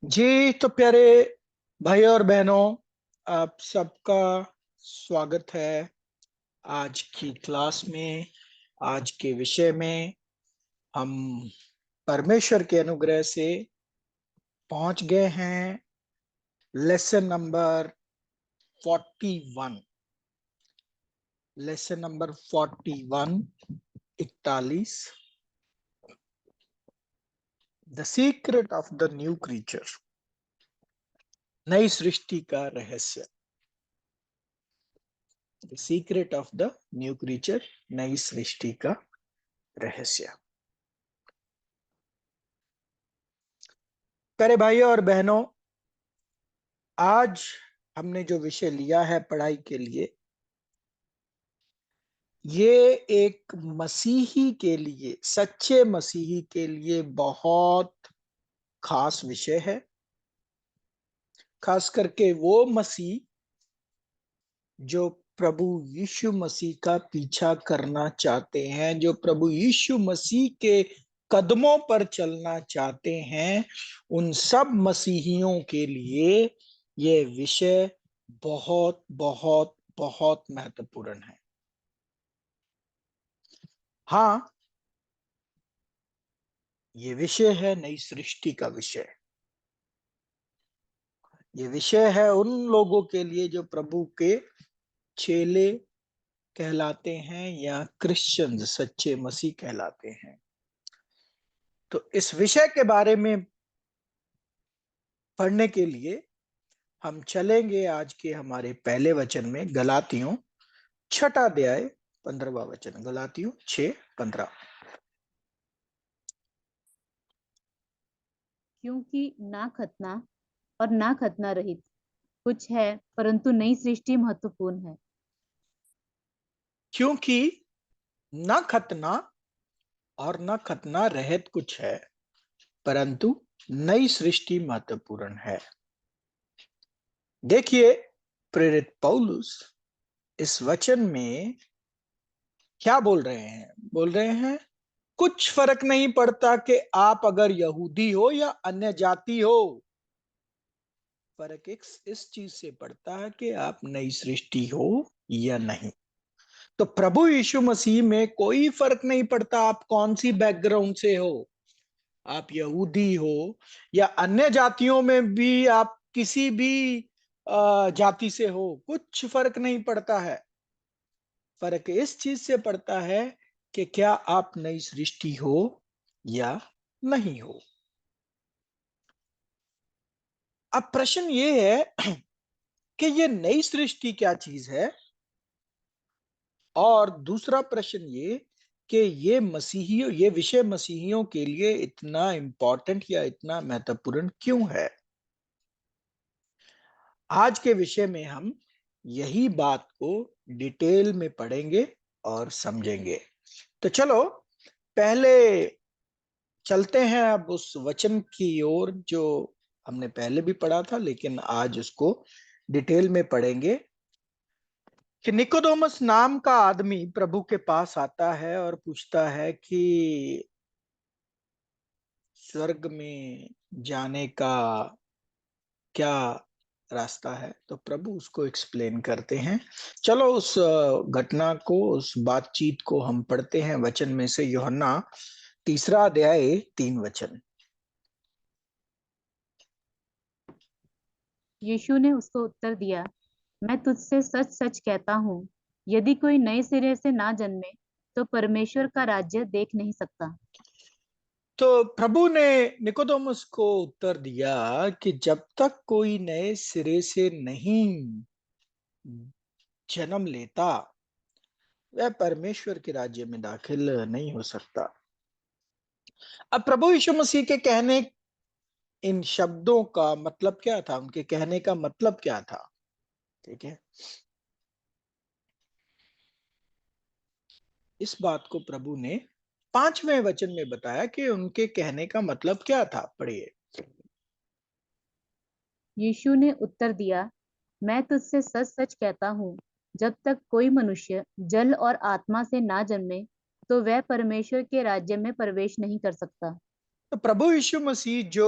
जी तो प्यारे भाई और बहनों, आप सबका स्वागत है आज की क्लास में। आज के विषय में हम परमेश्वर के अनुग्रह से पहुंच गए हैं lesson number 41। Lesson number 41, 41, the secret of the new creature, नई सृष्टि का रहस्य। The secret of the new creature, नई सृष्टि का रहस्य। प्यारे भाइयों और बहनों, आज हमने जो विषय लिया है पढ़ाई के लिए, ये एक मसीही के लिए, सच्चे मसीही के लिए बहुत खास विषय है। खास करके वो मसीह जो प्रभु यीशु मसीह का पीछा करना चाहते हैं, जो प्रभु यीशु मसीह के कदमों पर चलना चाहते हैं, उन सब मसीहियों के लिए ये विषय बहुत बहुत बहुत महत्वपूर्ण है। हाँ, ये विषय है नई सृष्टि का विषय। ये विषय है उन लोगों के लिए जो प्रभु के चेले कहलाते हैं या क्रिश्चियन, सच्चे मसीह कहलाते हैं। तो इस विषय के बारे में पढ़ने के लिए हम चलेंगे आज के हमारे पहले वचन में, गलातियों 6 अध्याय 15वां वचन। गलातियों 6:15। क्योंकि ना खतना और ना खतना रहित कुछ है, परंतु नई सृष्टि महत्वपूर्ण है। क्योंकि न खतना और न खतना रहित कुछ है, परंतु नई सृष्टि महत्वपूर्ण है। देखिए, प्रेरित पौलुस इस वचन में क्या बोल रहे हैं? बोल रहे हैं कुछ फर्क नहीं पड़ता कि आप अगर यहूदी हो या अन्य जाति हो। फर्क इस चीज से पड़ता है कि आप नई सृष्टि हो या नहीं। तो प्रभु यीशु मसीह में कोई फर्क नहीं पड़ता आप कौन सी बैकग्राउंड से हो। आप यहूदी हो या अन्य जातियों में भी आप किसी भी जाति से हो, कुछ फर्क नहीं पड़ता है। फर्क इस चीज से पड़ता है कि क्या आप नई सृष्टि हो या नहीं हो। अब प्रश्न ये है कि ये नई सृष्टि क्या चीज है, और दूसरा प्रश्न ये कि ये विषय मसीहियों के लिए इतना इंपॉर्टेंट या इतना महत्वपूर्ण क्यों है। आज के विषय में हम यही बात को डिटेल में पढ़ेंगे और समझेंगे। तो चलो पहले चलते हैं अब उस वचन की ओर जो हमने पहले भी पढ़ा था, लेकिन आज उसको डिटेल में पढ़ेंगे। कि निकोदेमुस नाम का आदमी प्रभु के पास आता है और पूछता है कि स्वर्ग में जाने का क्या रास्ता है। तो प्रभु उसको एक्सप्लेन करते हैं। चलो उस घटना को, उस बातचीत को हम पढ़ते हैं वचन में से। यूहन्ना 3 अध्याय 3 वचन। यीशु ने उसको उत्तर दिया, मैं तुझसे सच सच कहता हूँ, यदि कोई नए सिरे से ना जन्मे तो परमेश्वर का राज्य देख नहीं सकता। तो प्रभु ने निकोदेमुस को उत्तर दिया कि जब तक कोई नए सिरे से नहीं जन्म लेता, वह परमेश्वर के राज्य में दाखिल नहीं हो सकता। अब प्रभु यीशु मसीह के कहने, इन शब्दों का मतलब क्या था, उनके कहने का मतलब क्या था? ठीक है, इस बात को प्रभु ने 5वें वचन में बताया कि उनके कहने का मतलब क्या था। पढ़िए। यीशु ने उत्तर दिया, मैं तुझसे सच सच कहता हूँ, जब तक कोई मनुष्य जल और आत्मा से ना जन्मे तो वह परमेश्वर के राज्य में प्रवेश नहीं कर सकता। तो प्रभु यीशु मसीह जो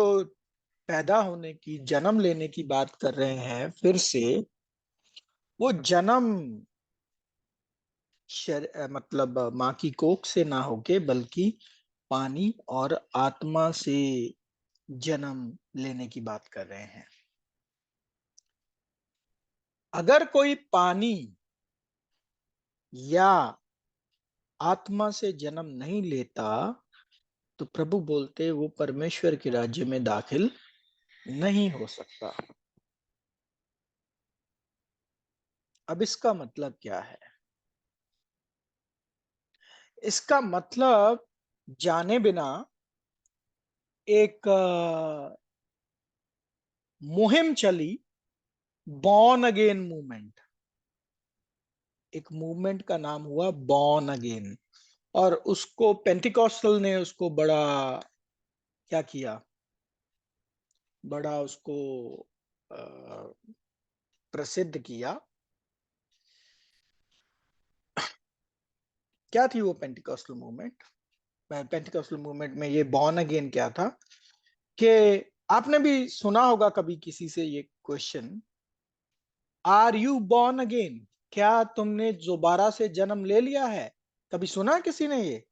पैदा होने की, जन्म लेने की बात कर रहे हैं फिर से, वो जन्म मतलब माँ की कोख से ना होके, बल्कि पानी और आत्मा से जन्म लेने की बात कर रहे हैं। अगर कोई पानी या आत्मा से जन्म नहीं लेता, तो प्रभु बोलते वो परमेश्वर के राज्य में दाखिल नहीं हो सकता। अब इसका मतलब क्या है? इसका मतलब जाने बिना एक मुहिम चली, बॉर्न अगेन मूवमेंट। एक मूवमेंट का नाम हुआ बॉर्न अगेन, और उसको पेंटिकॉस्टल ने उसको बड़ा क्या किया, बड़ा उसको अ, प्रसिद्ध किया। क्या थी वो पेंटिकॉस्टल मूवमेंट? पेंटिकॉस्टल मूवमेंट में ये बॉर्न अगेन क्या था, कि आपने भी सुना होगा कभी किसी से ये question, are you born again? क्या तुमने दोबारा से जन्म ले लिया है? कभी सुना किसी ने ये?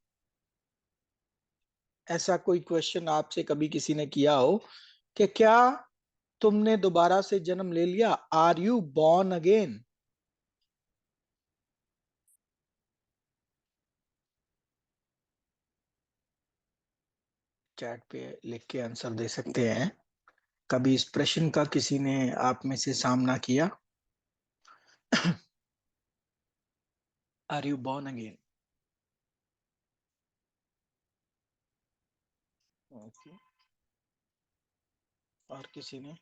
ऐसा कोई क्वेश्चन आपसे कभी किसी ने किया हो कि क्या तुमने दोबारा से जन्म ले लिया, are you born again? Chat पे लिख के आंसर दे सकते हैं। कभी इस प्रश्न का किसी ने आप में से सामना किया? Are you born again? Okay. और किसी ने?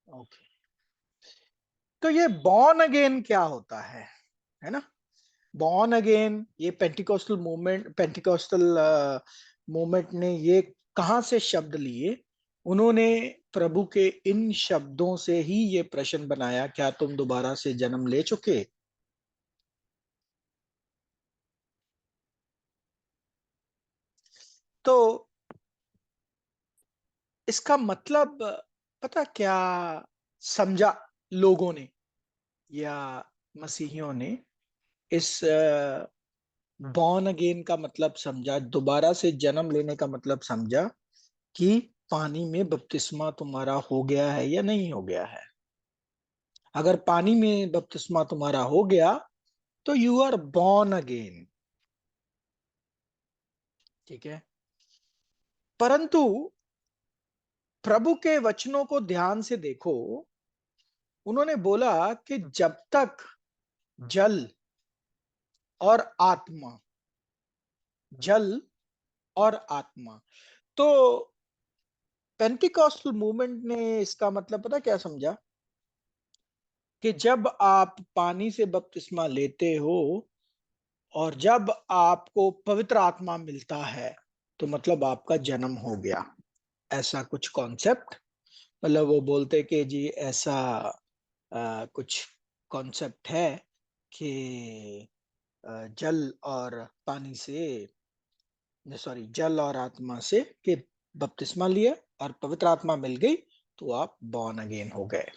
ओके। तो ये बॉर्न अगेन क्या होता है ना? बॉर्न अगेन, ये पेंटिकोस्टल मूवमेंट ने ये कहां से शब्द लिए? उन्होंने प्रभु के इन शब्दों से ही ये प्रश्न बनाया, क्या तुम दोबारा से जन्म ले चुके? तो इसका मतलब पता क्या समझा लोगों ने, या मसीहियों ने? इस बॉर्न अगेन का मतलब समझा, दोबारा से जन्म लेने का मतलब समझा, कि पानी में बपतिस्मा तुम्हारा हो गया है या नहीं हो गया है। अगर पानी में बपतिस्मा तुम्हारा हो गया, तो यू आर बॉर्न अगेन। ठीक है। परंतु प्रभु के वचनों को ध्यान से देखो। उन्होंने बोला कि जब तक जल और आत्मा, जल और आत्मा, तो पेंटिकॉस्टल मूवमेंट ने इसका मतलब पता क्या समझा, कि जब आप पानी से बपतिस्मा लेते हो और जब आपको पवित्र आत्मा मिलता है, तो मतलब आपका जन्म हो गया। ऐसा कुछ कॉन्सेप्ट, मतलब वो बोलते कि जी ऐसा कुछ कॉन्सेप्ट है कि जल और पानी से, सॉरी, जल और आत्मा से कि बपतिस्मा लिया और पवित्र आत्मा मिल गई, तो आप बॉर्न अगेन हो गए।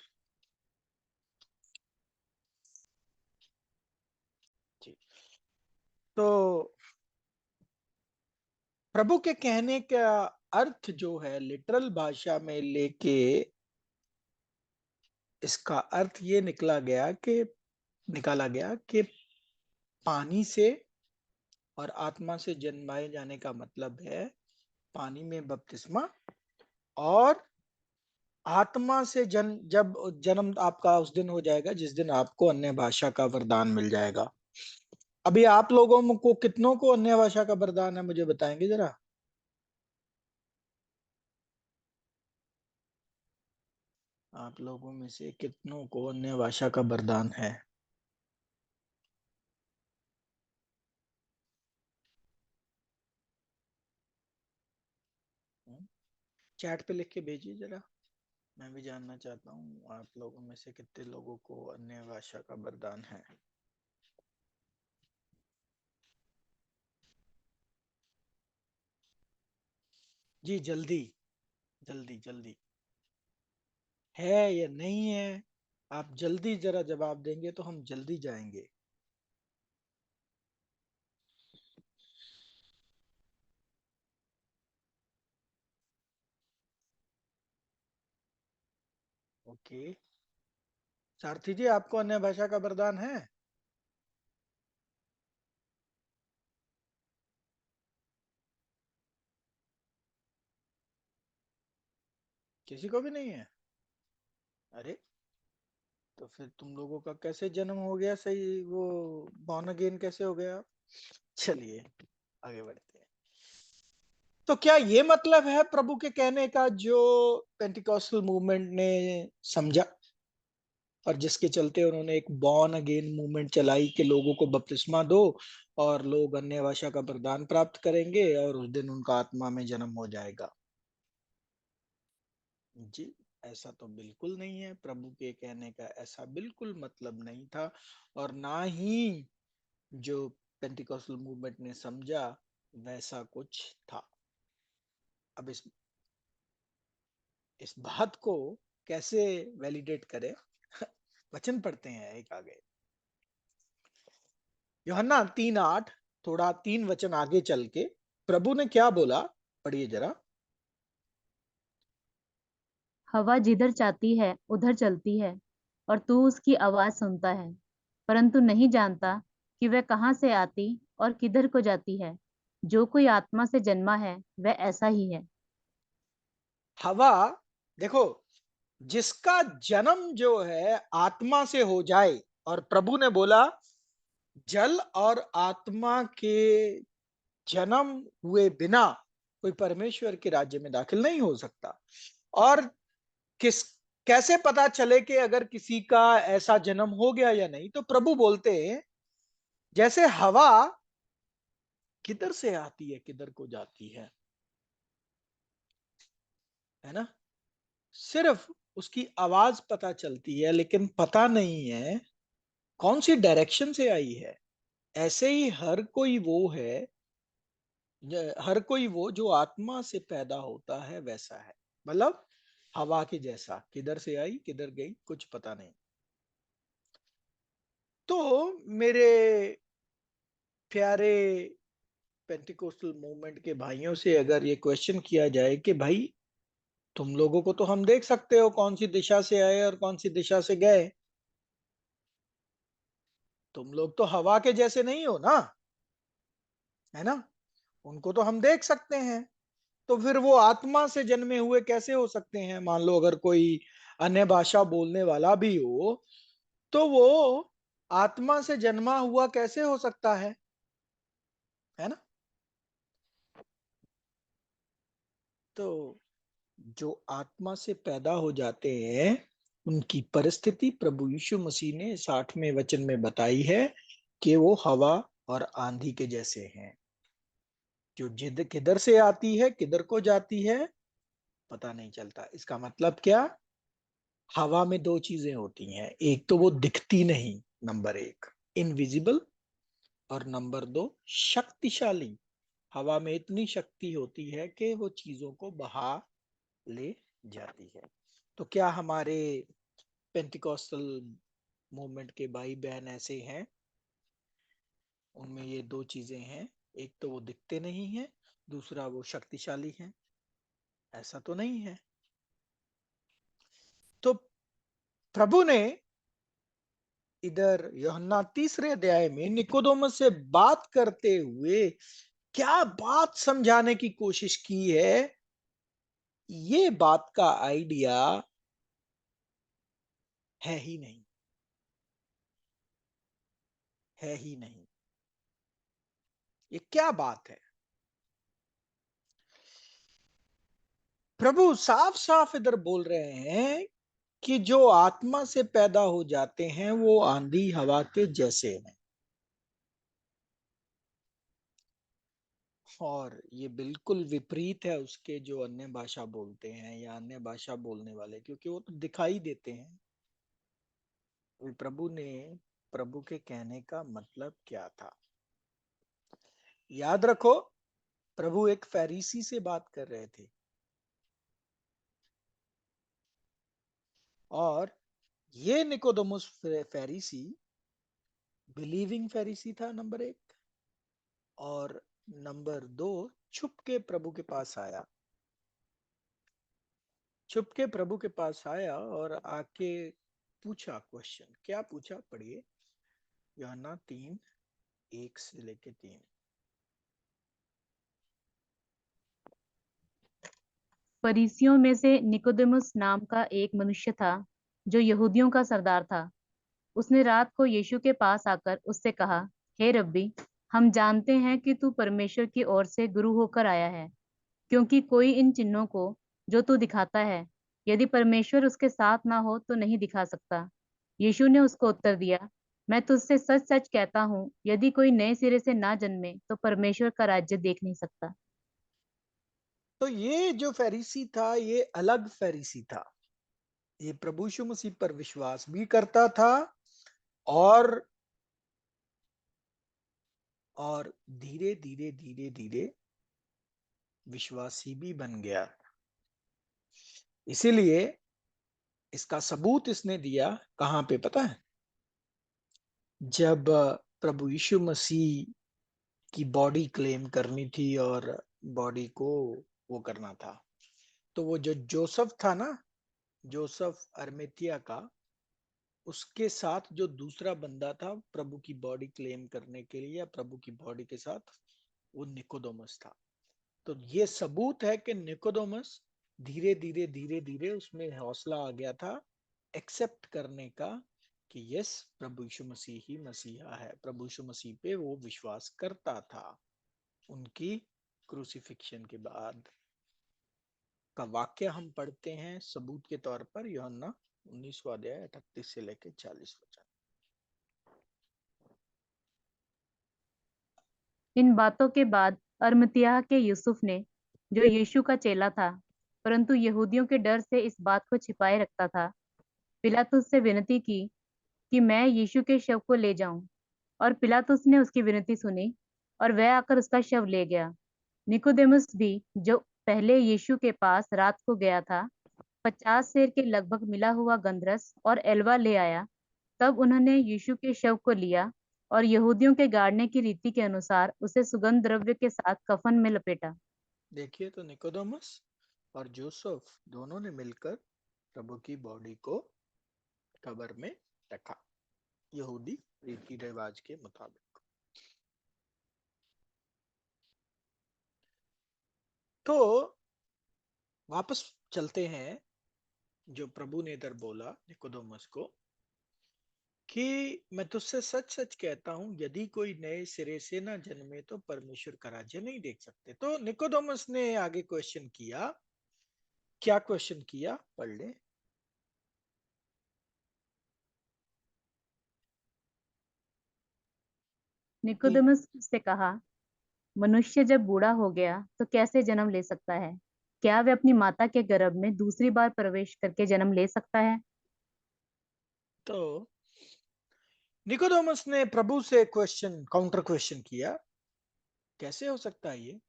जी। तो प्रभु के कहने का अर्थ जो है, लिटरल भाषा में लेके इसका अर्थ ये निकाला गया कि पानी से और आत्मा से जन्माए जाने का मतलब है पानी में बपतिस्मा, और आत्मा से जब जन्म आपका उस दिन हो जाएगा जिस दिन आपको अन्य भाषा का वरदान मिल जाएगा। अभी आप लोगों को कितनों को अन्य भाषा का वरदान है, मुझे बताएंगे जरा? आप लोगों में से कितनों को अन्य भाषा का वरदान है? चैट पे लिख के भेजिए जरा। मैं भी जानना चाहता हूँ आप लोगों में से कितने लोगों को अन्य भाषा का वरदान है। जी जल्दी, जल्दी जल्दी, है या नहीं है? आप जल्दी जरा जवाब देंगे तो हम जल्दी जाएंगे। ओके, सारथी जी आपको अन्य भाषा का वरदान है? किसी को भी नहीं है? अरे, तो फिर तुम लोगों का कैसे जन्म हो गया? सही वो बॉर्न अगेन कैसे हो गया? चलिए आगे बढ़ते हैं। तो क्या ये मतलब है प्रभु के कहने का जो पेंटिकॉस्टल मूवमेंट ने समझा और जिसके चलते उन्होंने एक बॉर्न अगेन मूवमेंट चलाई कि लोगों को बपतिस्मा दो और लोग अन्य भाषा का वरदान प्राप्त करेंगे और उस दिन उनका आत्मा में जन्म हो जाएगा? जी, ऐसा तो बिल्कुल नहीं है। प्रभु के कहने का ऐसा बिल्कुल मतलब नहीं था, और ना ही जो पेंटिकॉस्टल मूवमेंट ने समझा वैसा कुछ था। अब इस बात को कैसे वैलिडेट करें? वचन पढ़ते हैं एक आगे, यूहन्ना 3:8, थोड़ा 3 वचन आगे चल के प्रभु ने क्या बोला, पढ़िए जरा। हवा जिधर चाहती है उधर चलती है और तू उसकी आवाज सुनता है, परंतु नहीं जानता कि वह कहाँ से आती और किधर को जाती है। जो कोई आत्मा से जन्मा है वह ऐसा ही है। हवा, देखो, जिसका जन्म जो है आत्मा से हो जाए, और प्रभु ने बोला जल और आत्मा के जन्म हुए बिना कोई परमेश्वर के राज्य में दाखिल नहीं हो सकता। और किस कैसे पता चले कि अगर किसी का ऐसा जन्म हो गया या नहीं? तो प्रभु बोलते हैं जैसे हवा किधर से आती है किधर को जाती है ना? सिर्फ उसकी आवाज पता चलती है, लेकिन पता नहीं है कौन सी डायरेक्शन से आई है। ऐसे ही हर कोई वो जो आत्मा से पैदा होता है वैसा है। मतलब हवा के जैसा, किधर से आई किधर गई कुछ पता नहीं। तो मेरे प्यारे पेंटिकोस्टल मूवमेंट के भाइयों से अगर ये क्वेश्चन किया जाए कि भाई तुम लोगों को तो हम देख सकते हो कौन सी दिशा से आए और कौन सी दिशा से गए, तुम लोग तो हवा के जैसे नहीं हो ना, है ना? उनको तो हम देख सकते हैं, तो फिर वो आत्मा से जन्मे हुए कैसे हो सकते हैं? मान लो अगर कोई अन्य भाषा बोलने वाला भी हो, तो वो आत्मा से जन्मा हुआ कैसे हो सकता है ना? तो जो आत्मा से पैदा हो जाते हैं उनकी परिस्थिति प्रभु यीशु मसीह ने 60वें वचन में बताई है कि वो हवा और आंधी के जैसे हैं, जो जिद किधर से आती है किधर को जाती है पता नहीं चलता। इसका मतलब क्या? हवा में दो चीजें होती हैं, एक तो वो दिखती नहीं, नंबर एक इनविजिबल, और नंबर दो शक्तिशाली। हवा में इतनी शक्ति होती है कि वो चीजों को बहा ले जाती है। तो क्या हमारे पेंटिकॉस्टल मूवमेंट के भाई बहन ऐसे हैं? उनमें ये दो चीजें हैं, एक तो वो दिखते नहीं है, दूसरा वो शक्तिशाली है? ऐसा तो नहीं है। तो प्रभु ने इधर यूहन्ना 3 अध्याय में निकोदेमुस से बात करते हुए क्या बात समझाने की कोशिश की है? ये बात का आइडिया है ही नहीं, है ही नहीं। ये क्या बात है? प्रभु साफ साफ इधर बोल रहे हैं कि जो आत्मा से पैदा हो जाते हैं वो आंधी हवा के जैसे हैं। और ये बिल्कुल विपरीत है उसके जो अन्य भाषा बोलते हैं या अन्य भाषा बोलने वाले, क्योंकि वो तो दिखाई देते हैं। प्रभु के कहने का मतलब क्या था? याद रखो, प्रभु एक फरीसी से बात कर रहे थे, और ये निकोदेमुस फरीसी बिलीविंग फरीसी था, नंबर एक। और नंबर दो, छुप के प्रभु के पास आया। छुप के प्रभु के पास आया और आके पूछा क्वेश्चन। क्या पूछा? पढ़िए, यूहन्ना 3:1-3। फरीसियों में से निकोदेमुस नाम का एक मनुष्य था, जो यहूदियों का सरदार था। उसने रात को यीशु के पास आकर उससे कहा, हे रब्बी, हम जानते हैं कि तू परमेश्वर की ओर से गुरु होकर आया है, क्योंकि कोई इन चिन्हों को जो तू दिखाता है, यदि परमेश्वर उसके साथ ना हो तो नहीं दिखा सकता। यीशु ने उसको उत्तर दिया, मैं तुझसे सच सच कहता हूँ, यदि कोई नए सिरे से ना जन्मे तो परमेश्वर का राज्य देख नहीं सकता। तो ये जो फरीसी था, ये अलग फरीसी था। ये प्रभु यीशु मसीह पर विश्वास भी करता था, और धीरे धीरे धीरे धीरे विश्वासी भी बन गया। इसीलिए इसका सबूत इसने दिया कहां पे पता है? जब प्रभु यीशु मसीह की बॉडी क्लेम करनी थी और बॉडी को वो करना था, तो वो जो जोसेफ था ना, जोसेफ अरमेतिया का, उसके साथ जो दूसरा बंदा था प्रभु की बॉडी क्लेम करने के लिए, या प्रभु की बॉडी के साथ, वो निकोदेमुस था। तो ये सबूत है कि निकोदेमुस धीरे धीरे धीरे धीरे उसमें हौसला आ गया था एक्सेप्ट करने का, कि यस, प्रभु यीशु मसीह ही मसीहा है। प्रभु यीशु मसीह पे वो विश्वास करता था। उनकी क्रूसिफिक्शन के बाद का वाक्य हम पढ़ते हैं सबूत के तौर पर, यूहन्ना 19वां अध्याय 38 से लेकर 40 वचन। इन बातों के बाद अरमतियाह के यूसुफ ने, जो यीशु का चेला था परंतु यहूदियों के डर से इस बात को छिपाए रखता था, पिलातुस से विनती की कि मैं यीशु के शव को ले जाऊं। और पिलातुस ने उसकी विनती सुनी और वह आकर उसका शव ले गया। निकोदेमुस भी, जो पहले यीशु के पास रात को गया था, 50 सेर के लगभग मिला हुआ गंधरस और एलवा ले आया। तब उन्होंने यीशु के शव को लिया और यहूदियों के गाड़ने की रीति के अनुसार उसे सुगंध द्रव्य के साथ कफन में लपेटा। देखिए, तो निकोदेमुस और जोसेफ दोनों ने मिलकर प्रभु की बॉडी को कब्र में रखा, यहूदी रीति रिवाज के मुताबिक। तो वापस चलते हैं, जो प्रभु ने इधर बोला निकोदेमुस को, कि मैं तुझसे सच सच कहता हूं, यदि कोई नए सिरे से ना जन्मे तो परमेश्वर का राज्य नहीं देख सकते। तो निकोदेमुस ने आगे क्वेश्चन किया। क्या क्वेश्चन किया? पढ़ ले। कि निकोदेमुस से कहा, मनुष्य जब बूढ़ा हो गया तो कैसे जन्म ले सकता है? क्या वह अपनी माता के गर्भ में दूसरी बार प्रवेश करके जन्म ले सकता है? तो निकोदेमुस ने प्रभु से काउंटर क्वेश्चन किया, कैसे हो सकता है ये?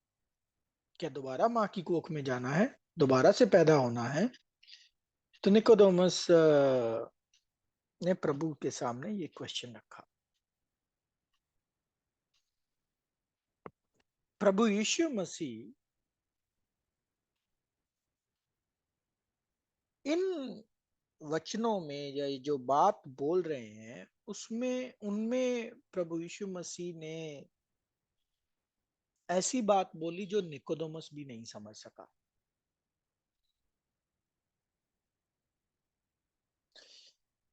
क्या दोबारा माँ की कोख में जाना है? दोबारा से पैदा होना है? तो निकोदेमुस ने प्रभु के सामने ये क्वेश्चन रखा। प्रभु यीशु मसीह इन वचनों में, या ये जो बात बोल रहे हैं, उसमें उनमें प्रभु यीशु मसीह ने ऐसी बात बोली जो निकोदेमुस भी नहीं समझ सका।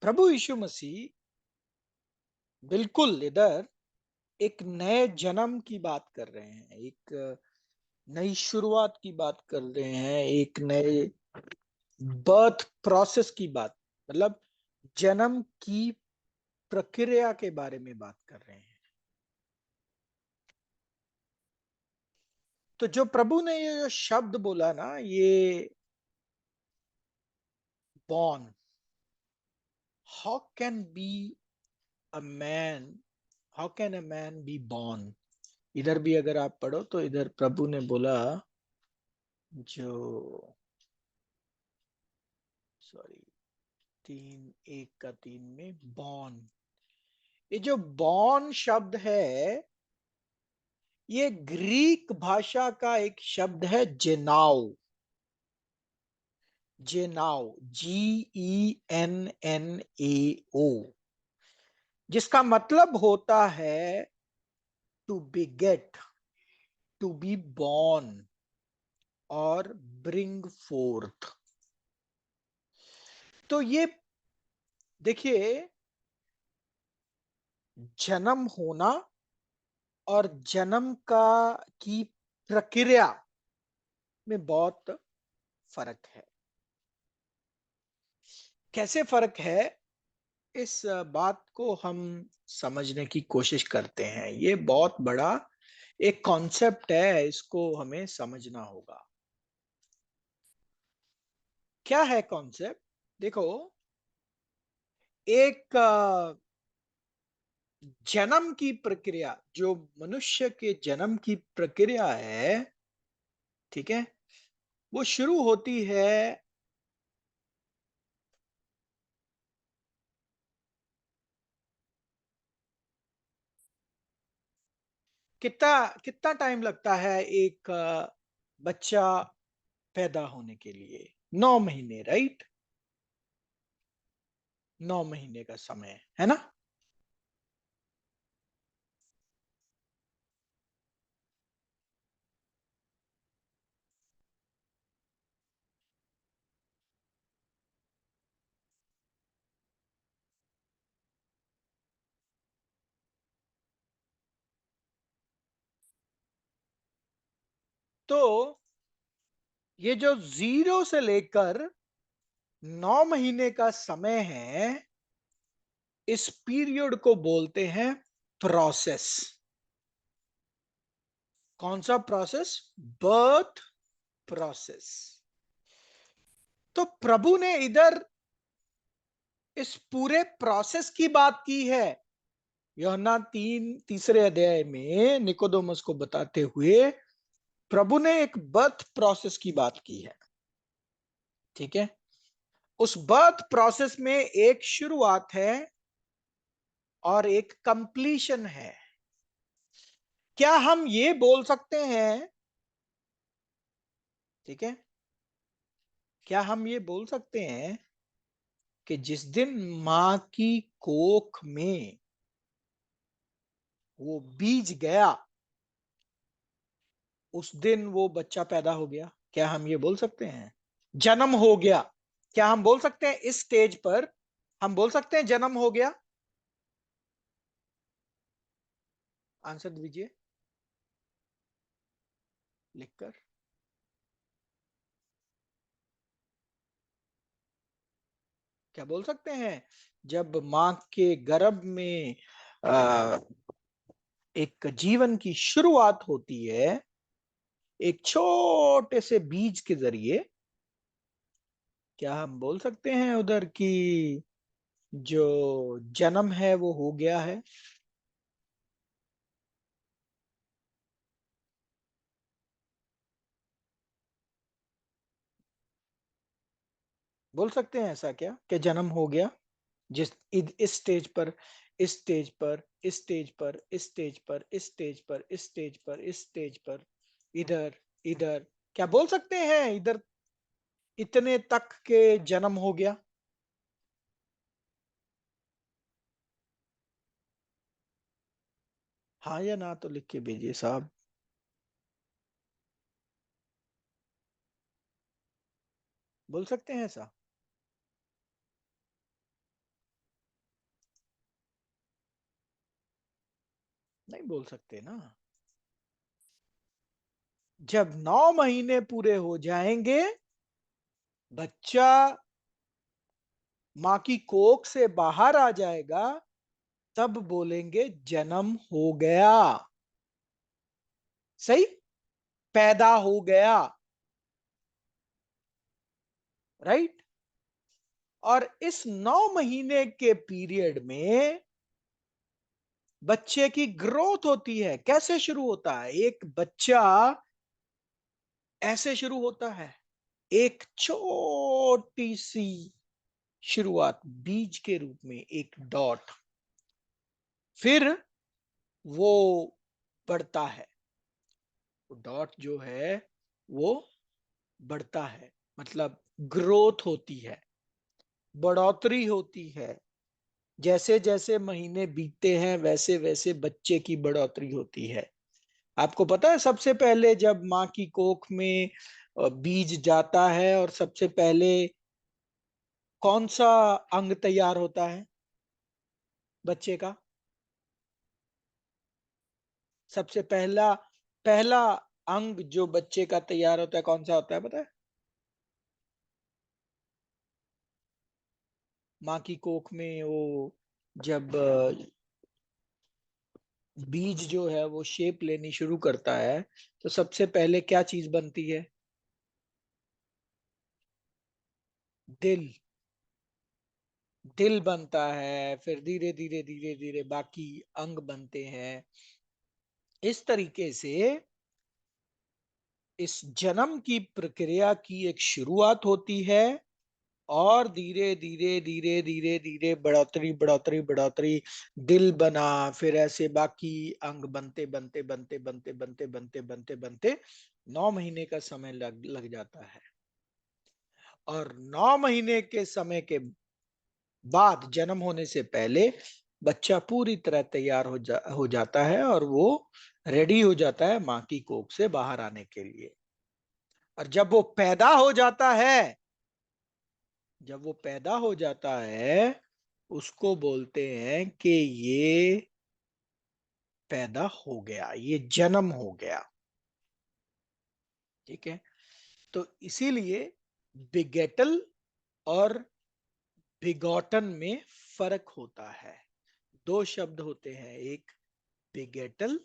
प्रभु यीशु मसीह बिल्कुल इधर एक नए जन्म की बात कर रहे हैं, एक नई शुरुआत की बात कर रहे हैं, एक नए बर्थ प्रोसेस की बात, मतलब जन्म की प्रक्रिया के बारे में बात कर रहे हैं। तो जो प्रभु ने ये जो शब्द बोला ना, ये born, how can be a man, how can a man be born. इधर भी अगर आप पढ़ो तो इधर प्रभु ने बोला, जो सॉरी 3:1 का 3 में बॉर्न, ये जो बॉर्न शब्द है, ये ग्रीक भाषा का एक शब्द है, जेनाओ। जेनाओ, GENNAO, जिसका मतलब होता है to beget, to be born और ब्रिंग फोर्थ। तो ये देखिए, जन्म होना और जन्म का की प्रक्रिया में बहुत फर्क है। कैसे फर्क है, इस बात को हम समझने की कोशिश करते हैं। ये बहुत बड़ा एक कॉन्सेप्ट है, इसको हमें समझना होगा। क्या है कॉन्सेप्ट? देखो, एक जन्म की प्रक्रिया, जो मनुष्य के जन्म की प्रक्रिया है, ठीक है, वो शुरू होती है कितना कितना टाइम लगता है एक बच्चा पैदा होने के लिए? 9 महीने, राइट? 9 महीने का समय है ना। तो ये जो 0 से लेकर 9 महीने का समय है, इस पीरियड को बोलते हैं प्रोसेस। कौन सा प्रोसेस? Birth process. तो प्रभु ने इधर इस पूरे प्रोसेस की बात की है। यूहन्ना 3:3 में निकोदेमुस को बताते हुए प्रभु ने एक बर्थ प्रोसेस की बात की है, ठीक है। उस बर्थ प्रोसेस में एक शुरुआत है और एक कंप्लीशन है। क्या हम ये बोल सकते हैं, ठीक है, क्या हम ये बोल सकते हैं कि जिस दिन मां की कोख में वो बीज गया, उस दिन वो बच्चा पैदा हो गया? क्या हम ये बोल सकते हैं? जन्म हो गया, क्या हम बोल सकते हैं इस स्टेज पर? हम बोल सकते हैं जन्म हो गया? आंसर दीजिए लिखकर। क्या बोल सकते हैं? जब मां के गर्भ में आ, एक जीवन की शुरुआत होती है, एक छोटे से बीज के जरिए, क्या हम बोल सकते हैं उधर की जो जन्म है वो हो गया है? बोल सकते हैं ऐसा क्या, कि जन्म हो गया? जिस इस स्टेज पर, इस स्टेज पर, इस स्टेज पर, इस स्टेज पर, इस स्टेज पर, इस स्टेज पर, इस स्टेज पर, इधर, इधर, क्या बोल सकते हैं इधर इतने तक के जन्म हो गया? हाँ या ना तो लिख के भेजिए साहब। बोल सकते हैं ऐसा? नहीं बोल सकते ना। जब 9 महीने पूरे हो जाएंगे, बच्चा माँ की कोख से बाहर आ जाएगा, तब बोलेंगे जन्म हो गया। सही? पैदा हो गया, राइट। और इस 9 महीने के पीरियड में बच्चे की ग्रोथ होती है। कैसे शुरू होता है? एक बच्चा ऐसे शुरू होता है, एक छोटी सी शुरुआत, बीज के रूप में एक डॉट, फिर वो बढ़ता है, डॉट जो है वो बढ़ता है, मतलब ग्रोथ होती है, बढ़ोतरी होती है। जैसे जैसे महीने बीतते हैं वैसे वैसे बच्चे की बढ़ोतरी होती है। आपको पता है सबसे पहले जब माँ की कोख में बीज जाता है और सबसे पहले कौन सा अंग तैयार होता है बच्चे का? सबसे पहला पहला अंग जो बच्चे का तैयार होता है कौन सा होता है, पता है? माँ की कोख में वो जब बीज जो है वो शेप लेनी शुरू करता है तो सबसे पहले क्या चीज बनती है? दिल। दिल बनता है, फिर धीरे धीरे धीरे धीरे बाकी अंग बनते हैं। इस तरीके से इस जन्म की प्रक्रिया की एक शुरुआत होती है और धीरे धीरे धीरे धीरे धीरे बढ़ोतरी बढ़ोतरी बढ़ोतरी, दिल बना, फिर ऐसे बाकी अंग बनते बनते बनते बनते बनते बनते बनते बनते 9 महीने का समय लग लग जाता है। और 9 महीने के समय के बाद, जन्म होने से पहले, बच्चा पूरी तरह तैयार हो जाता है और वो रेडी हो जाता है माँ की कोख से बाहर आने के लिए। और जब वो पैदा हो जाता है, जब वो पैदा हो जाता है उसको बोलते हैं कि ये पैदा हो गया, ये जन्म हो गया। ठीक है। तो इसीलिए बिगेटल और बिगॉटन में फर्क होता है। दो शब्द होते हैं, एक बिगेटल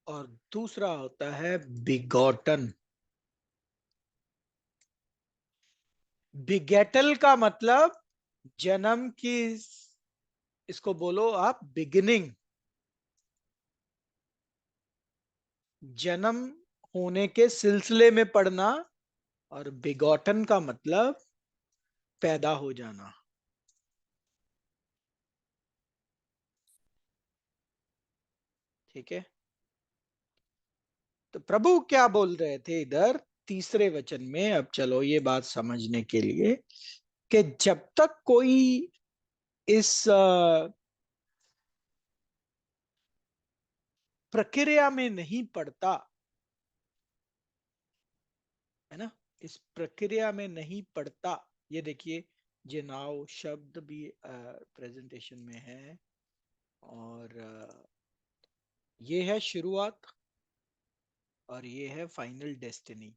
और दूसरा होता है बिगॉटन। बिगेटल का मतलब जन्म की, इसको बोलो आप बिगिनिंग, जन्म होने के सिलसिले में पढ़ना। और बिगॉटन का मतलब पैदा हो जाना। ठीक है। तो प्रभु क्या बोल रहे थे इधर तीसरे वचन में? अब चलो ये बात समझने के लिए कि जब तक कोई इस प्रक्रिया में नहीं पड़ता है ना, इस प्रक्रिया में नहीं पड़ता, ये देखिए जिनाव शब्द भी प्रेजेंटेशन में है। और ये है शुरुआत और ये है फाइनल डेस्टिनी।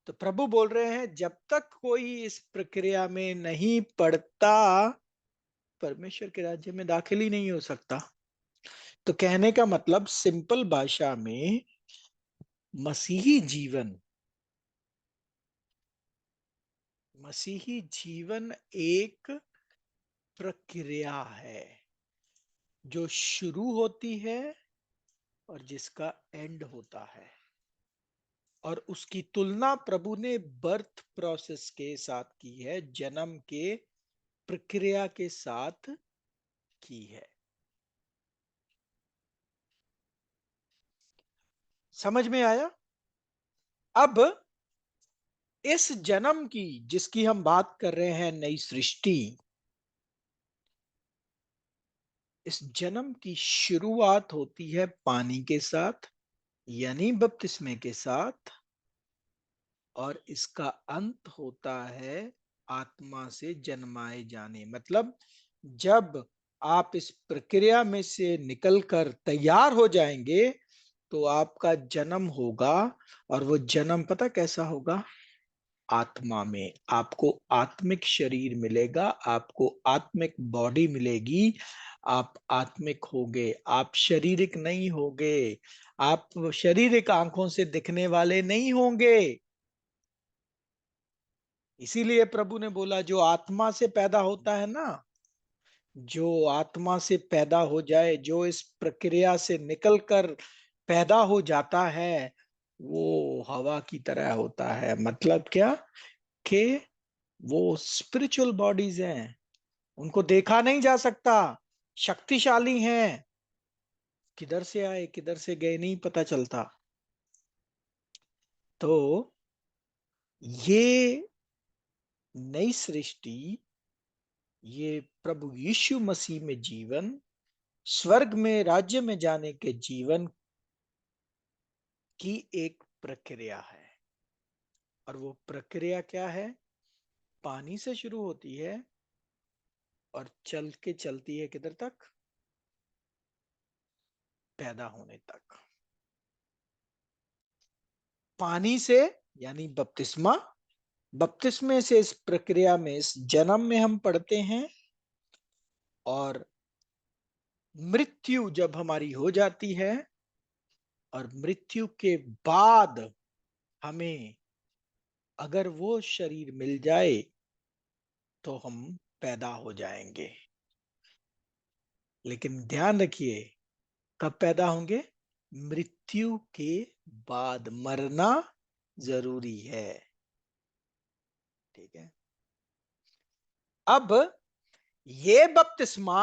तो प्रभु बोल रहे हैं जब तक कोई इस प्रक्रिया में नहीं पड़ता परमेश्वर के राज्य में दाखिल ही नहीं हो सकता। तो कहने का मतलब सिंपल भाषा में, मसीही जीवन, मसीही जीवन एक प्रक्रिया है जो शुरू होती है और जिसका एंड होता है। और उसकी तुलना प्रभु ने बर्थ प्रोसेस के साथ की है, जन्म के प्रक्रिया के साथ की है। समझ में आया? अब इस जन्म की, जिसकी हम बात कर रहे हैं, नई सृष्टि, इस जन्म की शुरुआत होती है पानी के साथ, यानी बपतिस्मे के साथ, और इसका अंत होता है आत्मा से जन्माए जाने। मतलब जब आप इस प्रक्रिया में से निकलकर तैयार हो जाएंगे तो आपका जन्म होगा। और वो जन्म पता कैसा होगा? आत्मा में, आपको आत्मिक शरीर मिलेगा, आपको आत्मिक बॉडी मिलेगी, आप आत्मिक होगे, आप शारीरिक नहीं होगे, आप शारीरिक आंखों से दिखने वाले नहीं होंगे। इसीलिए प्रभु ने बोला जो आत्मा से पैदा होता है ना, जो आत्मा से पैदा हो जाए, जो इस प्रक्रिया से निकलकर पैदा हो जाता है, वो हवा की तरह होता है। मतलब क्या कि वो स्पिरिचुअल बॉडीज हैं, उनको देखा नहीं जा सकता, शक्तिशाली हैं, किधर से आए किधर से गए नहीं पता चलता। तो ये नई सृष्टि, ये प्रभु यीशु मसीह में जीवन, स्वर्ग में राज्य में जाने के जीवन की एक प्रक्रिया है। और वो प्रक्रिया क्या है? पानी से शुरू होती है और चल के चलती है किधर तक? पैदा होने तक। पानी से यानी बपतिस्मा, बपतिस्मे से इस प्रक्रिया में, इस जन्म में हम पढ़ते हैं, और मृत्यु जब हमारी हो जाती है, और मृत्यु के बाद हमें अगर वो शरीर मिल जाए तो हम पैदा हो जाएंगे। लेकिन ध्यान रखिए, कब पैदा होंगे? मृत्यु के बाद। मरना जरूरी है, ठीक है। अब ये बपतिस्मा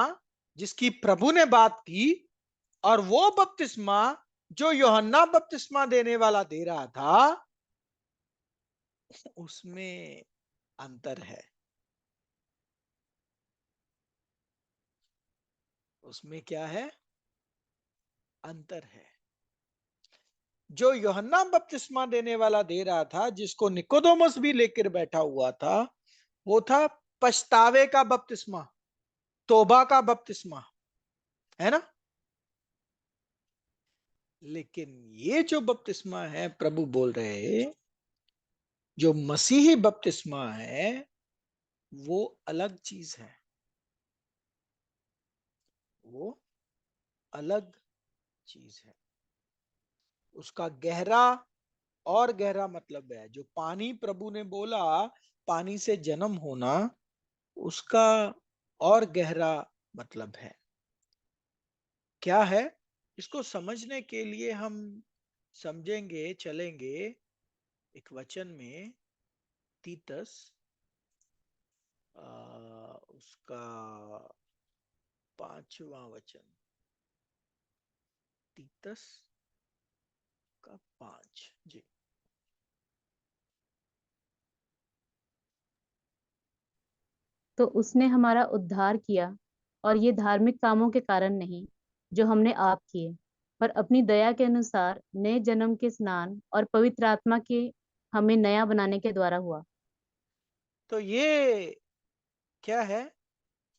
जिसकी प्रभु ने बात की, और वो बपतिस्मा जो यूहन्ना बपतिस्मा देने वाला दे रहा था, उसमें अंतर है। उसमें क्या है? अंतर है। जो यूहन्ना बपतिस्मा देने वाला दे रहा था, जिसको निकोदेमुस भी लेकर बैठा हुआ था, वो था पछतावे का बपतिस्मा, तौबा का बपतिस्मा, है ना। लेकिन ये जो बपतिस्मा है, प्रभु बोल रहे हैं, जो मसीही बपतिस्मा है, वो अलग चीज है। वो अलग चीज है। उसका गहरा और गहरा मतलब है। जो पानी प्रभु ने बोला, पानी से जन्म होना, उसका और गहरा मतलब है। क्या है? इसको समझने के लिए हम समझेंगे, चलेंगे एक वचन में, तीतस, उसका 5वां वचन, तीतस का 5 जी। तो उसने हमारा उद्धार किया, और ये धार्मिक कामों के कारण नहीं जो हमने आप किए, पर अपनी दया के अनुसार नए जन्म के स्नान और पवित्र आत्मा के हमें नया बनाने के द्वारा हुआ। तो ये क्या है?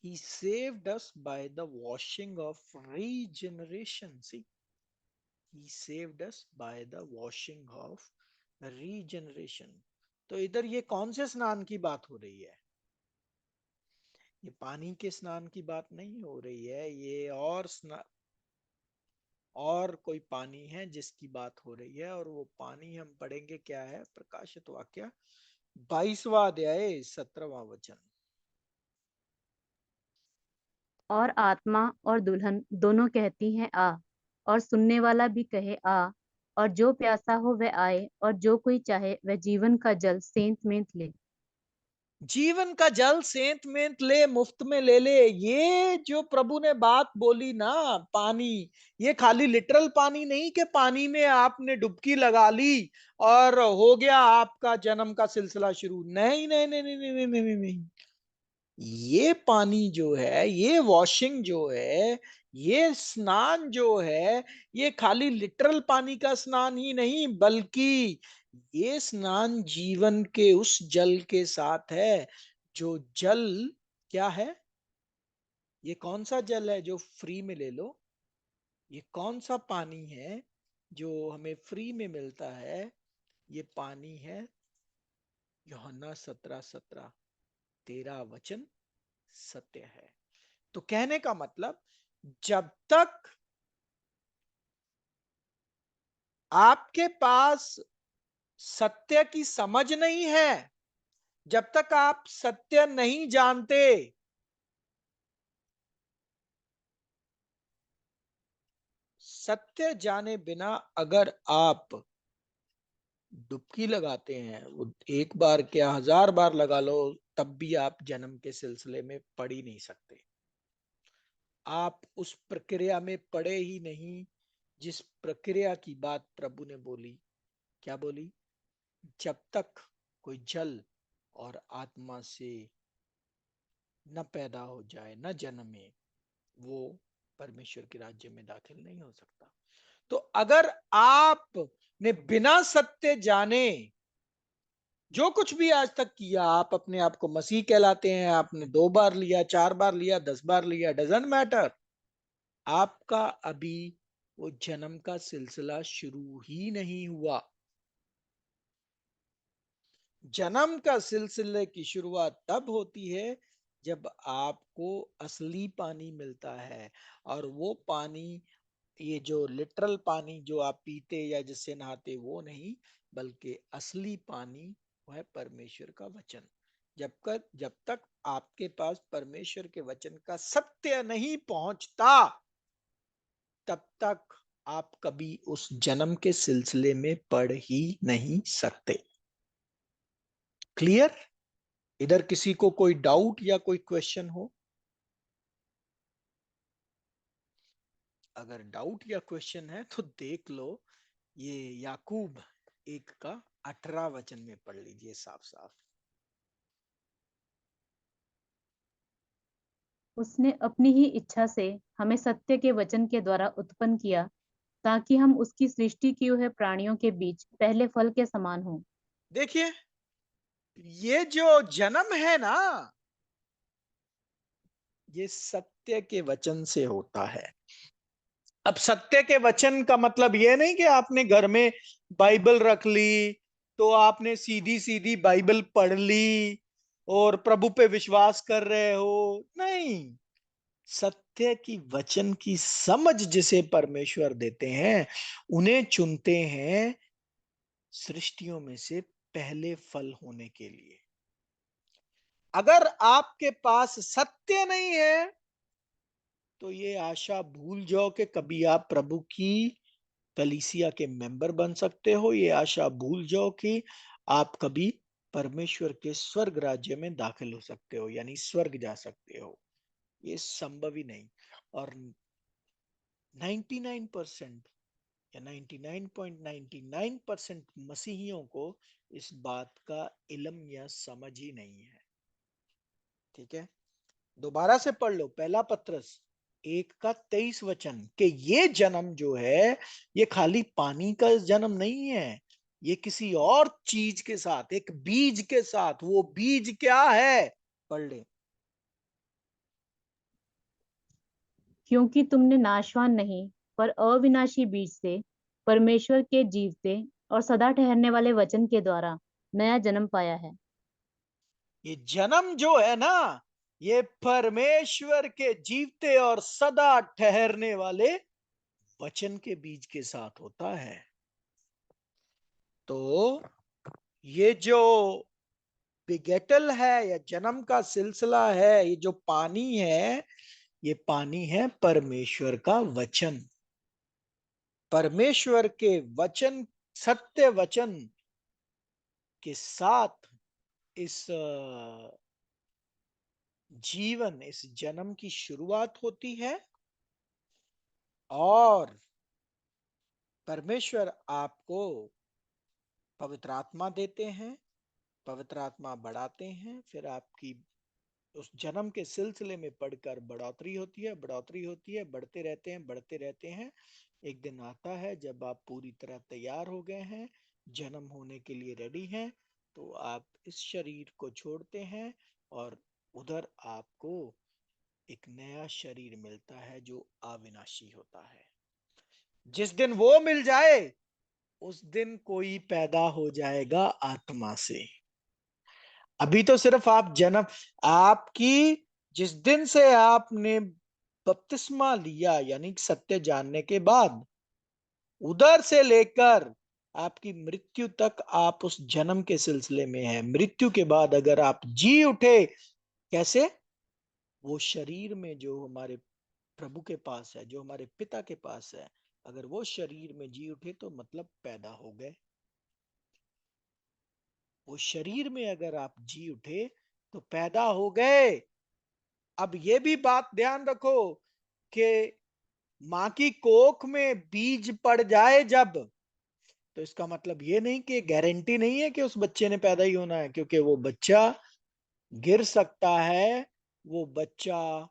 He saved us by the washing of regeneration. See, He saved us by the washing of regeneration. तो इधर ये कौन से स्नान की बात हो रही है? ये पानी के स्नान की बात नहीं हो रही है, ये और कोई पानी है जिसकी बात हो रही है। और वो पानी हम पढ़ेंगे, क्या है? प्रकाशित वाक्य 22वां अध्याय 17वां वचन। और आत्मा और दुल्हन दोनों कहती हैं आ, और सुनने वाला भी कहे आ। और जो प्यासा हो वह आए, और जो कोई चाहे वह जीवन का जल सेंत मेंत ले। जीवन का जल सेंत मेंत ले, मुफ्त में ले ले। ये जो प्रभु ने बात बोली ना, पानी, ये खाली लिटरल पानी नहीं कि पानी में आपने डुबकी लगा ली और हो गया आपका जन्म का सिलसिला शुरू। नहीं नहीं नहीं नहीं नहीं नहीं नहीं नहीं, नहीं। ये पानी जो है, ये वॉशिंग जो है, ये स्नान जो है, ये खाली लिटरल पानी का स्नान ही नहीं, बल्कि ये स्नान जीवन के उस जल के साथ है। जो जल क्या है? ये कौन सा जल है जो फ्री में ले लो? ये कौन सा पानी है जो हमें फ्री में मिलता है? ये पानी है यूहन्ना 17:17, तेरा वचन सत्य है। तो कहने का मतलब, जब तक आपके पास सत्य की समझ नहीं है, जब तक आप सत्य नहीं जानते, सत्य जाने बिना अगर आप डुबकी लगाते हैं, वो एक बार क्या 1000 बार लगा लो, तब भी आप जन्म के सिलसिले में पढ़ ही नहीं सकते। आप उस प्रक्रिया में पड़े ही नहीं जिस प्रक्रिया की बात प्रभु ने बोली। क्या बोली? जब तक कोई जल और आत्मा से न पैदा हो जाए, न जन्मे, वो परमेश्वर के राज्य में दाखिल नहीं हो सकता। तो अगर आप ने बिना सत्य जाने जो कुछ भी आज तक किया, आप अपने आप को मसीह कहलाते हैं, आपने 2 बार लिया, 4 बार लिया, 10 बार लिया, डजंट मैटर, आपका अभी वो जन्म का सिलसिला शुरू ही नहीं हुआ। जन्म का सिलसिले की शुरुआत तब होती है जब आपको असली पानी मिलता है। और वो पानी, ये जो लिटरल पानी जो आप पीते या जिससे नहाते, वो नहीं, बल्कि असली पानी वो है परमेश्वर का वचन। जब तक आपके पास परमेश्वर के वचन का सत्य नहीं पहुंचता, तब तक आप कभी उस जन्म के सिलसिले में पढ़ ही नहीं सकते। क्लियर? इधर किसी को कोई डाउट या कोई क्वेश्चन हो? अगर डाउट या क्वेश्चन है तो देख लो, ये याकूब 1 का 18 वचन में पढ़ लीजिए साफ साफ। उसने अपनी ही इच्छा से हमें सत्य के वचन के द्वारा उत्पन्न किया, ताकि हम उसकी सृष्टि किए हुए प्राणियों के बीच पहले फल के समान हों। देखिए, ये जो जन्म है ना, ये सत्य के वचन से होता है। अब सत्य के वचन का मतलब ये नहीं कि आपने घर में बाइबल रख ली तो आपने सीधी सीधी बाइबल पढ़ ली और प्रभु पे विश्वास कर रहे हो, नहीं। सत्य की वचन की समझ जिसे परमेश्वर देते हैं, उन्हें चुनते हैं सृष्टियों में से पहले फल होने के लिए। अगर आपके पास सत्य नहीं है, तो ये आशा भूल जाओ कि कभी आप प्रभु की कलीसिया के मेंबर बन सकते हो। ये आशा भूल जाओ कि आप कभी परमेश्वर के स्वर्ग राज्य में दाखिल हो सकते हो, यानी स्वर्ग जा सकते हो। ये संभव ही नहीं। और 99% या 99.99% मसीहियों को इस बात का इल्म या समझ ही नहीं है। ठीक है, दोबारा से पढ़ लो, पहला पत्रस 1 का 23 वचन, कि ये जन्म जो है, ये खाली पानी का जन्म नहीं है, ये किसी और चीज के साथ, एक बीज के साथ। वो बीज क्या है? पढ़ ले। क्योंकि तुमने नाशवान नहीं पर अविनाशी बीज से परमेश्वर के जीवते और सदा ठहरने वाले वचन के द्वारा नया जन्म पाया है। ये जन्म जो है ना, ये परमेश्वर के जीवते और सदा ठहरने वाले वचन के बीज के साथ होता है। तो ये जो बिगेटल है या जन्म का सिलसिला है, ये जो पानी है, ये पानी है परमेश्वर का वचन। परमेश्वर के वचन, सत्य वचन के साथ इस जीवन, इस जन्म की शुरुआत होती है। और परमेश्वर आपको पवित्र आत्मा देते हैं, पवित्र आत्मा बढ़ाते हैं, फिर आपकी उस जन्म के सिलसिले में पढ़कर बढ़ोतरी होती है, बढ़ोतरी होती है, बढ़ते रहते हैं, बढ़ते रहते हैं। एक दिन आता है जब आप पूरी तरह तैयार हो गए हैं, जन्म होने के लिए रेडी हैं, तो आप इस शरीर को छोड़ते हैं और उधर आपको एक नया शरीर मिलता है जो अविनाशी होता है। जिस दिन वो मिल जाए, उस दिन कोई पैदा हो जाएगा आत्मा से। अभी तो सिर्फ आप जन्म, आपकी जिस दिन से आपने बपतिस्मा लिया यानी सत्य जानने के बाद, उधर से लेकर आपकी मृत्यु तक आप उस जन्म के सिलसिले में है। मृत्यु के बाद अगर आप जी उठे, कैसे? वो शरीर में जो हमारे प्रभु के पास है, जो हमारे पिता के पास है, अगर वो शरीर में जी उठे तो मतलब पैदा हो गए। वो शरीर में अगर आप जी उठे तो पैदा हो गए। अब ये भी बात ध्यान रखो कि मां की कोख में बीज पड़ जाए जब, तो इसका मतलब ये नहीं कि गारंटी नहीं है कि उस बच्चे ने पैदा ही होना है, क्योंकि वो बच्चा गिर सकता है, वो बच्चा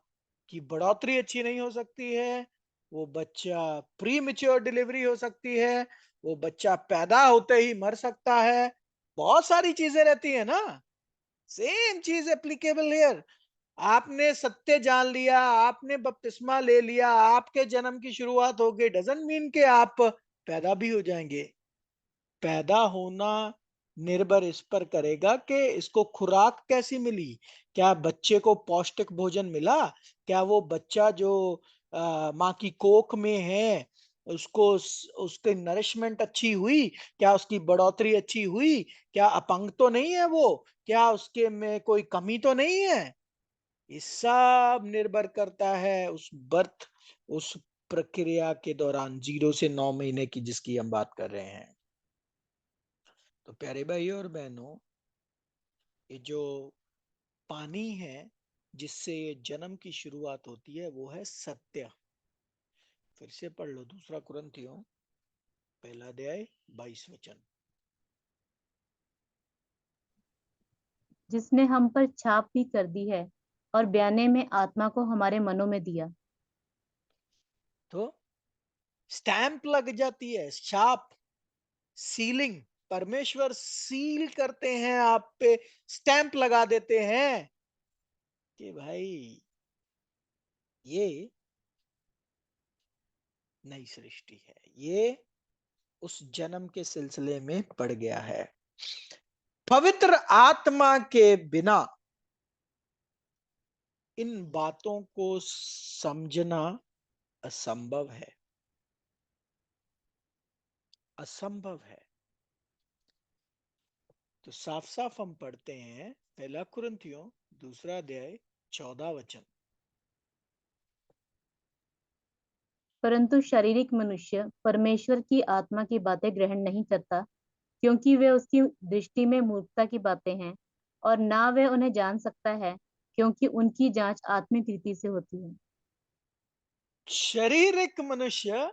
की बढ़ोतरी अच्छी नहीं हो सकती है, वो बच्चा प्री मेच्योर डिलीवरी हो सकती है, वो बच्चा पैदा होते ही मर सकता है। बहुत सारी चीजें रहती है ना। सेम चीज एप्लीकेबल हियर। आपने सत्य जान लिया, आपने बपतिस्मा ले लिया, आपके जन्म की शुरुआत हो गई, डजंट मीन कि आप पैदा भी हो जाएंगे। पैदा होना निर्भर इस पर करेगा कि इसको खुराक कैसी मिली। क्या बच्चे को पौष्टिक भोजन मिला? क्या वो बच्चा जो माँ की कोख में है, उसको उसकी नरिशमेंट अच्छी हुई? क्या उसकी बढ़ोतरी अच्छी हुई? क्या अपंग तो नहीं है वो? क्या उसके में कोई कमी तो नहीं है? ये सब निर्भर करता है उस बर्थ, उस प्रक्रिया के दौरान 0 से 9 महीने की जिसकी हम बात कर रहे हैं। तो प्यारे भाई और बहनों, ये जो पानी है जिससे ये जन्म की शुरुआत होती है वो है सत्य। फिर से पढ़ लो, 2 कुरिन्थियों 1 अध्याय 22 वचन। जिसने हम पर छाप भी कर दी है और बयाने में आत्मा को हमारे मनों में दिया। तो स्टैंप लग जाती है, छाप, सीलिंग। परमेश्वर सील करते हैं आप पे, स्टैंप लगा देते हैं कि भाई ये नई सृष्टि है, ये उस जन्म के सिलसिले में पड़ गया है। पवित्र आत्मा के बिना इन बातों को समझना असंभव है, असंभव है। तो साफ साफ हम पढ़ते हैं 1 कुरिन्थियों 2 अध्याय 14 वचन। परंतु शारीरिक मनुष्य परमेश्वर की आत्मा की बातें ग्रहण नहीं करता, क्योंकि वे उसकी दृष्टि में मूर्खता की बातें हैं, और ना वे उन्हें जान सकता है, क्योंकि उनकी जांच आत्मिक रीति से होती है। शारीरिक मनुष्य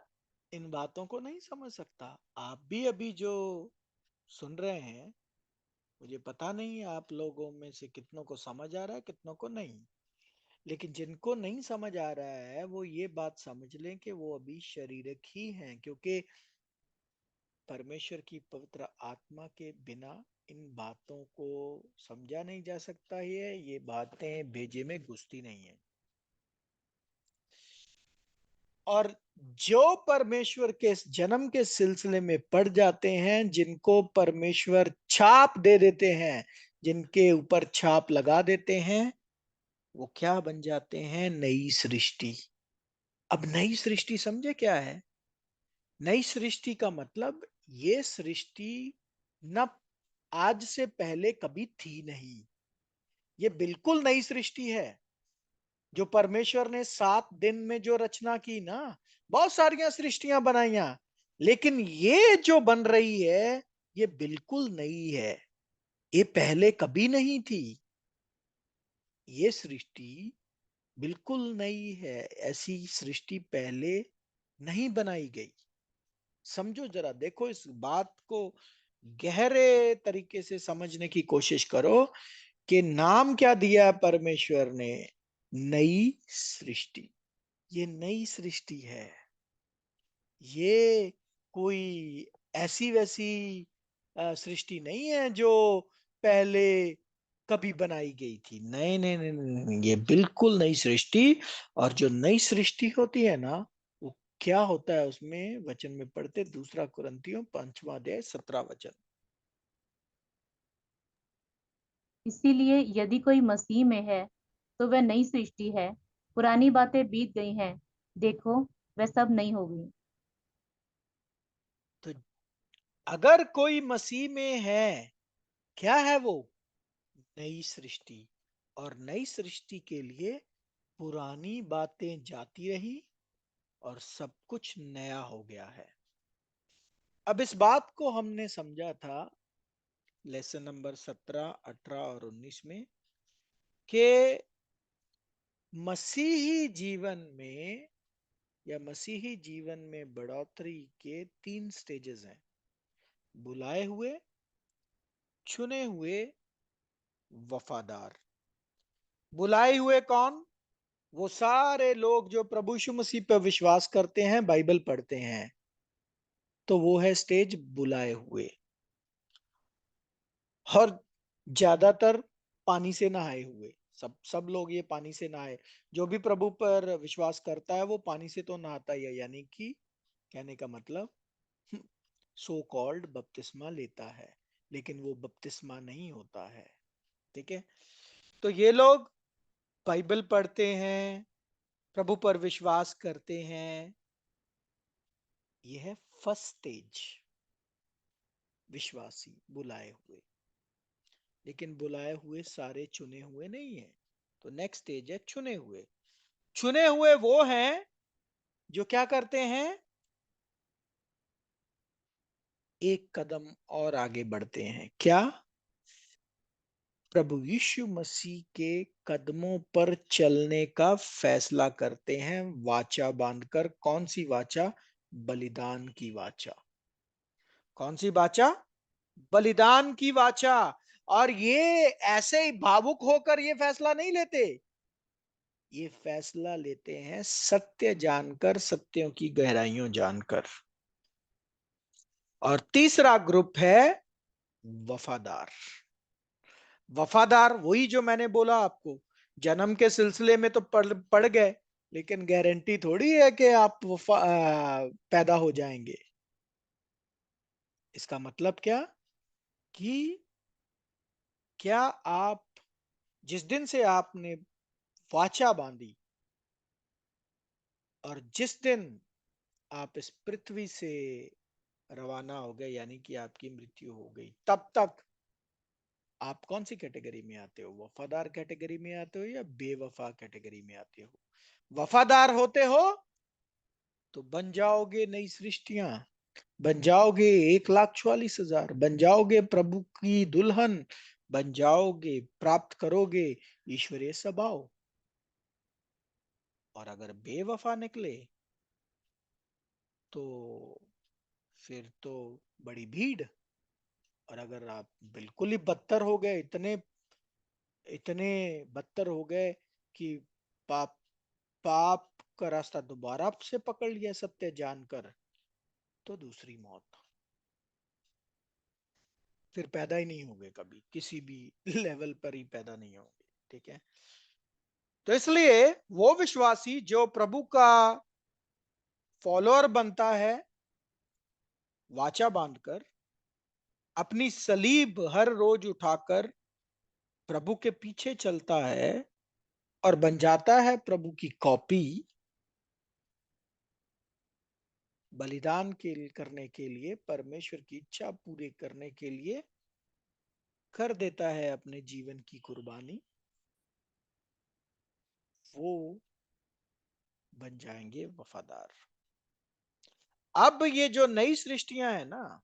इन बातों को नहीं समझ सकता। आप भी अभी जो सुन रहे हैं, मुझे पता नहीं आप लोगों में से कितनों को समझ आ रहा है, कितनों को नहीं। लेकिन जिनको नहीं समझ आ रहा है वो ये बात समझ लें कि वो अभी शारीरिक ही हैं, क्योंकि परमेश्वर की पवित्र आत्मा के बिना इन बातों को समझा नहीं जा सकता है। ये बातें भेजे में घुसती नहीं है। और जो परमेश्वर के जन्म के सिलसिले में पड़ जाते हैं, जिनको परमेश्वर छाप दे देते हैं, जिनके ऊपर छाप लगा देते हैं, वो क्या बन जाते हैं? नई सृष्टि। अब नई सृष्टि समझे क्या है? नई सृष्टि का मतलब ये सृष्टि न आज से पहले कभी थी नहीं। ये बिल्कुल नई सृष्टि है। जो परमेश्वर ने 7 दिन में जो रचना की ना, बहुत सारियां सृष्टियां बनाईया, लेकिन ये जो बन रही है ये बिल्कुल नई है। ये पहले कभी नहीं थी। ये सृष्टि बिल्कुल नई है। ऐसी सृष्टि पहले नहीं बनाई गई। समझो जरा, देखो इस बात को गहरे तरीके से समझने की कोशिश करो कि नाम क्या दिया परमेश्वर ने? नई सृष्टि। ये नई सृष्टि है। ये कोई ऐसी वैसी सृष्टि नहीं है जो पहले कभी बनाई गई थी। नहीं नहीं नहीं नहीं नहीं, ये बिल्कुल नई सृष्टि। और जो नई सृष्टि होती है ना, वो क्या होता है उसमें वचन में पढ़ते, 2 कुरिन्थियों 5 अध्याय 17 वचन। इसीलिए यदि कोई मसीह में है तो वह नई सृष्टि है, पुरानी बातें बीत गई हैं, देखो वह सब नई हो गई। तो अगर कोई मसीह में है, क्या है वो? नई सृष्टि। और नई सृष्टि के लिए पुरानी बातें जाती रही और सब कुछ नया हो गया है। अब इस बात को हमने समझा था लेसन नंबर 17, 18 और 19 में कि मसीही जीवन में या मसीही जीवन में बढ़ोतरी के 3 स्टेजेस हैं: बुलाए हुए, चुने हुए, वफादार। बुलाए हुए कौन? वो सारे लोग जो प्रभु यीशु मसीह पर विश्वास करते हैं, बाइबल पढ़ते हैं, तो वो है स्टेज बुलाए हुए। और ज्यादातर पानी से नहाए हुए। सब लोग ये पानी से नहाए। जो भी प्रभु पर विश्वास करता है वो पानी से तो नहाता ही है, यानी कि कहने का मतलब सो कॉल्ड बपतिस्मा लेता है, लेकिन वो बपतिस्मा नहीं होता है। ठीक है। तो ये लोग बाइबल पढ़ते हैं, प्रभु पर विश्वास करते हैं। यह है फर्स्ट स्टेज, विश्वासी बुलाए हुए। लेकिन बुलाए हुए सारे चुने हुए नहीं है। तो नेक्स्ट स्टेज है चुने हुए। चुने हुए वो हैं जो क्या करते हैं? एक कदम और आगे बढ़ते हैं। क्या? प्रभु यीशु मसीह के कदमों पर चलने का फैसला करते हैं, वाचा बांधकर। कौन सी वाचा? बलिदान की वाचा। कौन सी वाचा? बलिदान की वाचा। और ये ऐसे ही भावुक होकर ये फैसला नहीं लेते, ये फैसला लेते हैं सत्य जानकर, सत्यों की गहराइयों जानकर। और तीसरा ग्रुप है वफादार। वफादार वही जो मैंने बोला आपको, जन्म के सिलसिले में तो पढ़ गए, लेकिन गारंटी थोड़ी है कि आप पैदा हो जाएंगे। इसका मतलब क्या? कि क्या आप जिस दिन से आपने वाचा बांधी और जिस दिन आप इस पृथ्वी से रवाना हो गए, यानी कि आपकी मृत्यु हो गई, तब तक आप कौन सी कैटेगरी में आते हो? वफादार कैटेगरी में आते हो या बेवफा कैटेगरी में आते हो? वफादार होते हो तो बन जाओगे नई सृष्टियां, बन जाओगे 1,44,000, बन जाओगे प्रभु की दुल्हन, बन जाओगे, प्राप्त करोगे ईश्वरीय स्वभाव। और अगर बेवफा निकले तो फिर तो बड़ी भीड़। और अगर आप बिल्कुल ही बदतर हो गए, इतने इतने बदतर हो गए कि पाप पाप का रास्ता दोबारा से पकड़ लिया सत्य जानकर, तो दूसरी मौत। फिर पैदा ही नहीं होंगे कभी, किसी भी लेवल पर ही पैदा नहीं होंगे। ठीक है। तो इसलिए वो विश्वासी जो प्रभु का फॉलोअर बनता है, वाचा बांधकर, अपनी सलीब हर रोज उठाकर प्रभु के पीछे चलता है और बन जाता है प्रभु की कॉपी, बलिदान के करने के लिए, परमेश्वर की इच्छा पूरी करने के लिए कर देता है अपने जीवन की कुर्बानी, वो बन जाएंगे वफादार। अब ये जो नई सृष्टियां है ना,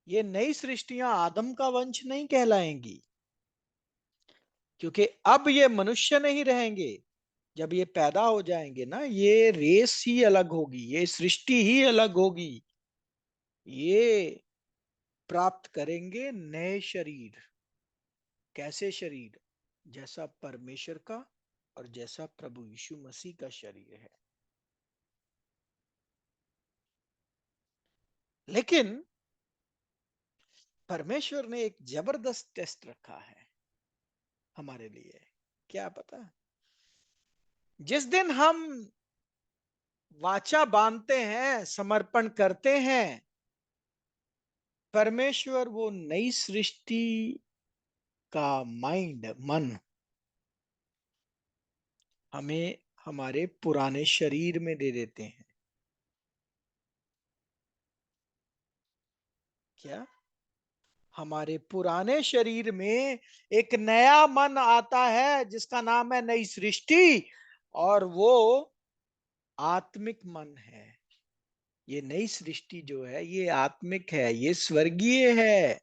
ये नई सृष्टियां आदम का वंश नहीं कहलाएंगी, क्योंकि अब ये मनुष्य नहीं रहेंगे। जब ये पैदा हो जाएंगे ना, ये रेस ही अलग होगी, ये सृष्टि ही अलग होगी। ये प्राप्त करेंगे नए शरीर। कैसे शरीर? जैसा परमेश्वर का और जैसा प्रभु यीशु मसीह का शरीर है। लेकिन परमेश्वर ने एक जबरदस्त टेस्ट रखा है हमारे लिए। क्या पता? जिस दिन हम वाचा बांधते हैं, समर्पण करते हैं, परमेश्वर वो नई सृष्टि का माइंड, मन, हमें हमारे पुराने शरीर में दे देते हैं। क्या? हमारे पुराने शरीर में एक नया मन आता है जिसका नाम है नई सृष्टि, और वो आत्मिक मन है। ये नई सृष्टि जो है ये आत्मिक है, ये स्वर्गीय है।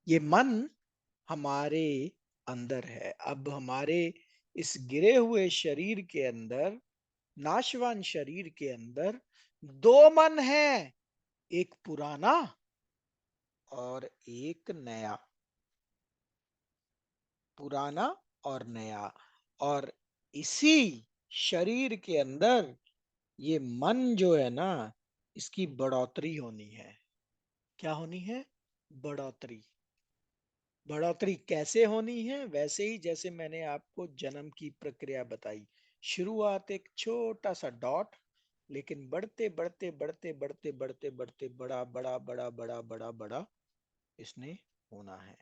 ये मन हमारे अंदर है। अब हमारे इस गिरे हुए शरीर के अंदर, नाशवान शरीर के अंदर दो मन है, एक पुराना और एक नया। पुराना और नया। और इसी शरीर के अंदर ये मन जो है ना, इसकी बढ़ोतरी होनी है। क्या होनी है? बढ़ोतरी। बढ़ोतरी कैसे होनी है? वैसे ही जैसे मैंने आपको जन्म की प्रक्रिया बताई। शुरुआत एक छोटा सा डॉट, लेकिन बढ़ते बढ़ते बढ़ते बढ़ते बढ़ते बढ़ते बड़ा बड़ा बड़ा बड़ा बड़ा बड़ा इसने होना है।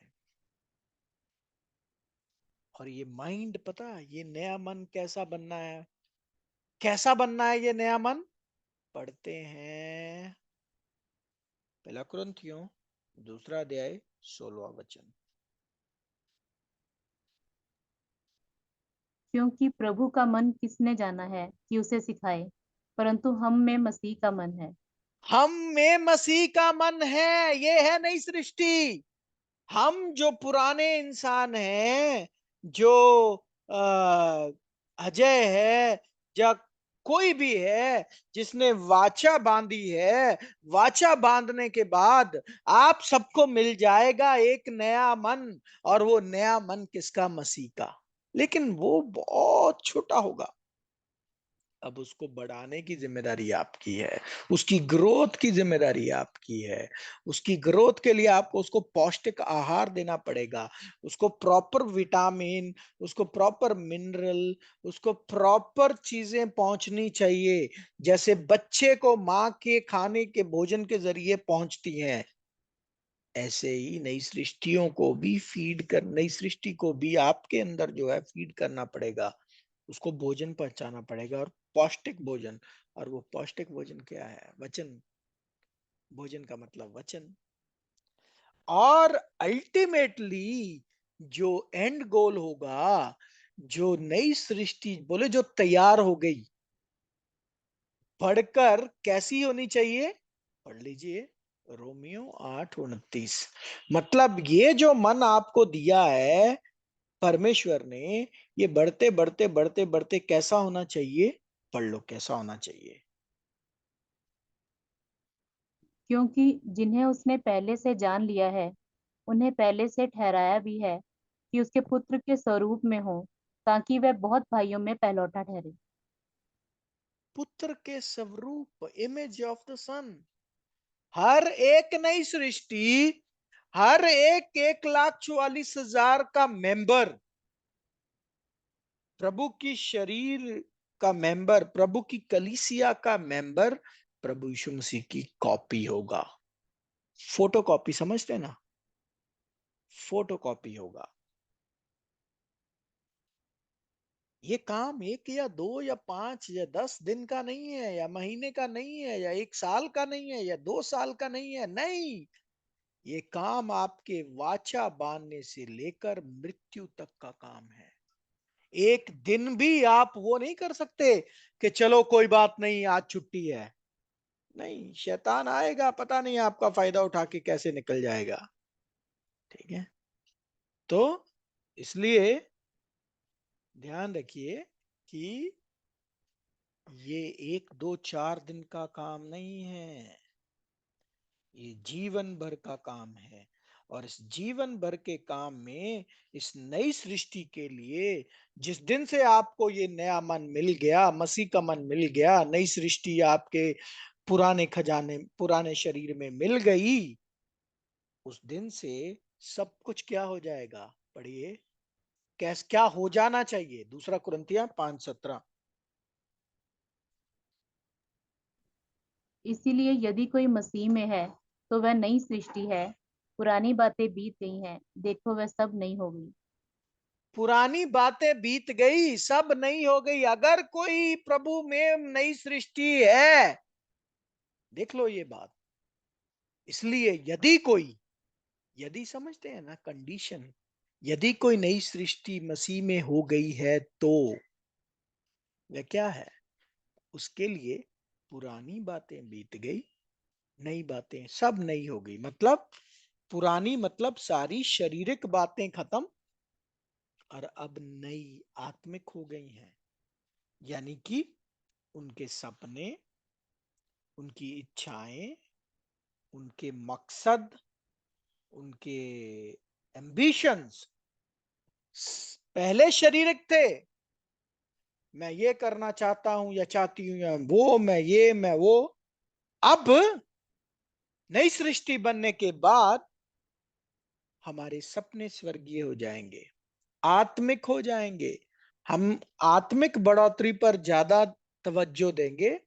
और ये माइंड, पता है ये नया मन कैसा बनना है? कैसा बनना है ये नया मन? पढ़ते हैं पहला कुरिन्थियों दूसरा अध्याय 16वां वचन। क्योंकि प्रभु का मन किसने जाना है कि उसे सिखाए, परंतु हम में मसीह का मन है। हम में मसीह का मन है, ये है नई सृष्टि। हम जो पुराने इंसान हैं, जो अजय है, या कोई भी है जिसने वाचा बांधी है, वाचा बांधने के बाद आप सबको मिल जाएगा एक नया मन। और वो नया मन किसका? मसीह का। लेकिन वो बहुत छोटा होगा। अब उसको बढ़ाने की जिम्मेदारी आपकी है, उसकी ग्रोथ की जिम्मेदारी आपकी है। उसकी ग्रोथ के लिए आपको उसको पौष्टिक आहार देना पड़ेगा, उसको प्रॉपर विटामिन, उसको प्रॉपर मिनरल, उसको प्रॉपर चीजें पहुंचनी चाहिए, जैसे बच्चे को माँ के खाने के भोजन के जरिए पहुंचती हैं। ऐसे ही नई सृष्टियों को भी फीड कर, नई सृष्टि को भी आपके अंदर जो है फीड करना पड़ेगा, उसको भोजन पहुंचाना पड़ेगा, और पौष्टिक भोजन। और वो पौष्टिक भोजन क्या है? वचन। भोजन का मतलब वचन। और अल्टीमेटली जो एंड गोल होगा, जो नई सृष्टि बोले जो तैयार हो गई, पढ़कर कैसी होनी चाहिए? पढ़ लीजिए रोमियो 8:29। मतलब ये जो मन आपको दिया है परमेश्वर ने, ये बढ़ते बढ़ते बढ़ते बढ़ते कैसा होना चाहिए? पढ़ लो कैसा होना चाहिए। क्योंकि जिन्हें उसने पहले से जान लिया है, उन्हें पहले से ठहराया भी है कि उसके पुत्र के स्वरूप में हो, ताकि वह बहुत भाइयों में पहलौठा ठहरे। पुत्र के स्वरूप, इमेज ऑफ द सन। हर एक नई सृष्टि, हर एक 1,44,000 का मेंबर, प्रभु की शरीर का मेंबर, प्रभु की कलीसिया का मेंबर प्रभु यीशु मसीह की कॉपी होगा। फोटो कॉपी, समझते हैं ना? फोटो कॉपी होगा। ये काम एक या दो या 5 या 10 दिन का नहीं है, या महीने का नहीं है, या 1 साल का नहीं है, या 2 साल का नहीं है। नहीं, ये काम आपके वाचा बांधने से लेकर मृत्यु तक का काम है। एक दिन भी आप वो नहीं कर सकते कि चलो कोई बात नहीं आज छुट्टी है। नहीं, शैतान आएगा, पता नहीं आपका फायदा उठा के कैसे निकल जाएगा। ठीक है? तो इसलिए ध्यान रखिए कि ये 1 2 4 दिन का काम नहीं है, ये जीवन भर का काम है। और इस जीवन भर के काम में, इस नई सृष्टि के लिए, जिस दिन से आपको ये नया मन मिल गया, मसीह का मन मिल गया, नई सृष्टि आपके पुराने खजाने, पुराने शरीर में मिल गई, उस दिन से सब कुछ क्या हो जाएगा? पढ़िए कैस क्या हो जाना चाहिए। दूसरा कुरिन्थियों 5:17। इसीलिए यदि कोई मसीह में है, तो वह नई सृष्टि है। पुरानी बातें बीत गई हैं, देखो वह सब नई हो गई। पुरानी बातें बीत गई, सब नई हो गई। अगर कोई प्रभु में नई सृष्टि है, देख लो ये बात। इसलिए यदि समझते हैं ना कंडीशन, यदि कोई नई सृष्टि मसीह में हो गई है तो वह क्या है? उसके लिए पुरानी बातें बीत गई, नई बातें सब नई हो गई। मतलब पुरानी मतलब सारी शारीरिक बातें खत्म और अब नई आत्मिक हो गई हैं। यानी कि उनके सपने, उनकी इच्छाएं, उनके मकसद, उनके एम्बिशंस पहले शारीरिक थे। मैं ये करना चाहता हूं या चाहती हूं, या वो मैं वो। अब नई सृष्टि बनने के बाद हमारे सपने स्वर्गीय हो जाएंगे, आत्मिक हो जाएंगे। हम आत्मिक बढ़ोतरी पर ज्यादा तवज्जो देंगे,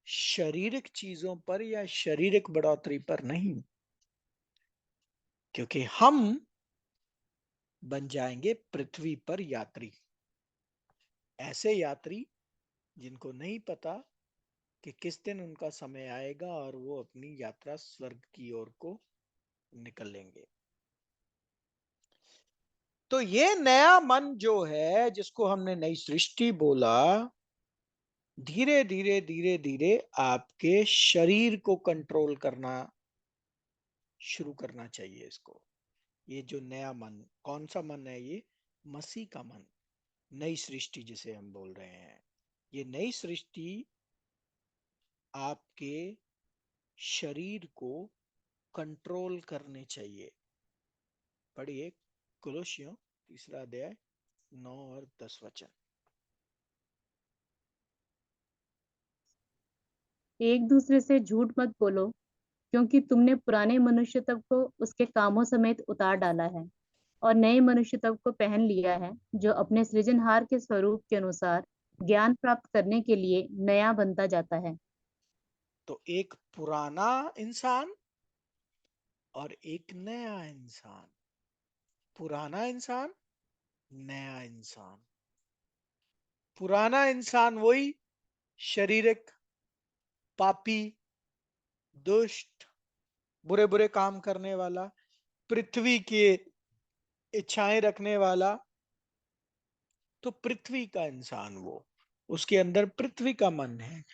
शारीरिक चीजों पर या शारीरिक बढ़ोतरी पर नहीं। क्योंकि हम बन जाएंगे पृथ्वी पर यात्री, ऐसे यात्री जिनको नहीं पता कि किस दिन उनका समय आएगा और वो अपनी यात्रा स्वर्ग की ओर को निकलेंगे। तो ये नया मन जो है, जिसको हमने नई सृष्टि बोला, धीरे धीरे धीरे धीरे आपके शरीर को कंट्रोल करना शुरू करना चाहिए इसको। ये जो नया मन, कौन सा मन है ये? मसीह का मन, नई सृष्टि जिसे हम बोल रहे हैं। ये नई सृष्टि आपके शरीर को कंट्रोल करने चाहिए। पढ़िए कुलोसियों 3 अध्याय 9 और 10 वचन। एक दूसरे से झूठ मत बोलो, क्योंकि तुमने पुराने मनुष्य तब को उसके कामों समेत उतार डाला है और नए मनुष्य तब को पहन लिया है, जो अपने सृजनहार के स्वरूप के अनुसार ज्ञान प्राप्त करने के लिए नया बनता जाता है। तो एक पुराना इंसान और एक नया इंसान। पुराना इंसान, नया इंसान। पुराना इंसान वही शारीरिक, पापी, दुष्ट, बुरे बुरे काम करने वाला, पृथ्वी की इच्छाएं रखने वाला। तो पृथ्वी का इंसान वो, उसके अंदर पृथ्वी का मन है।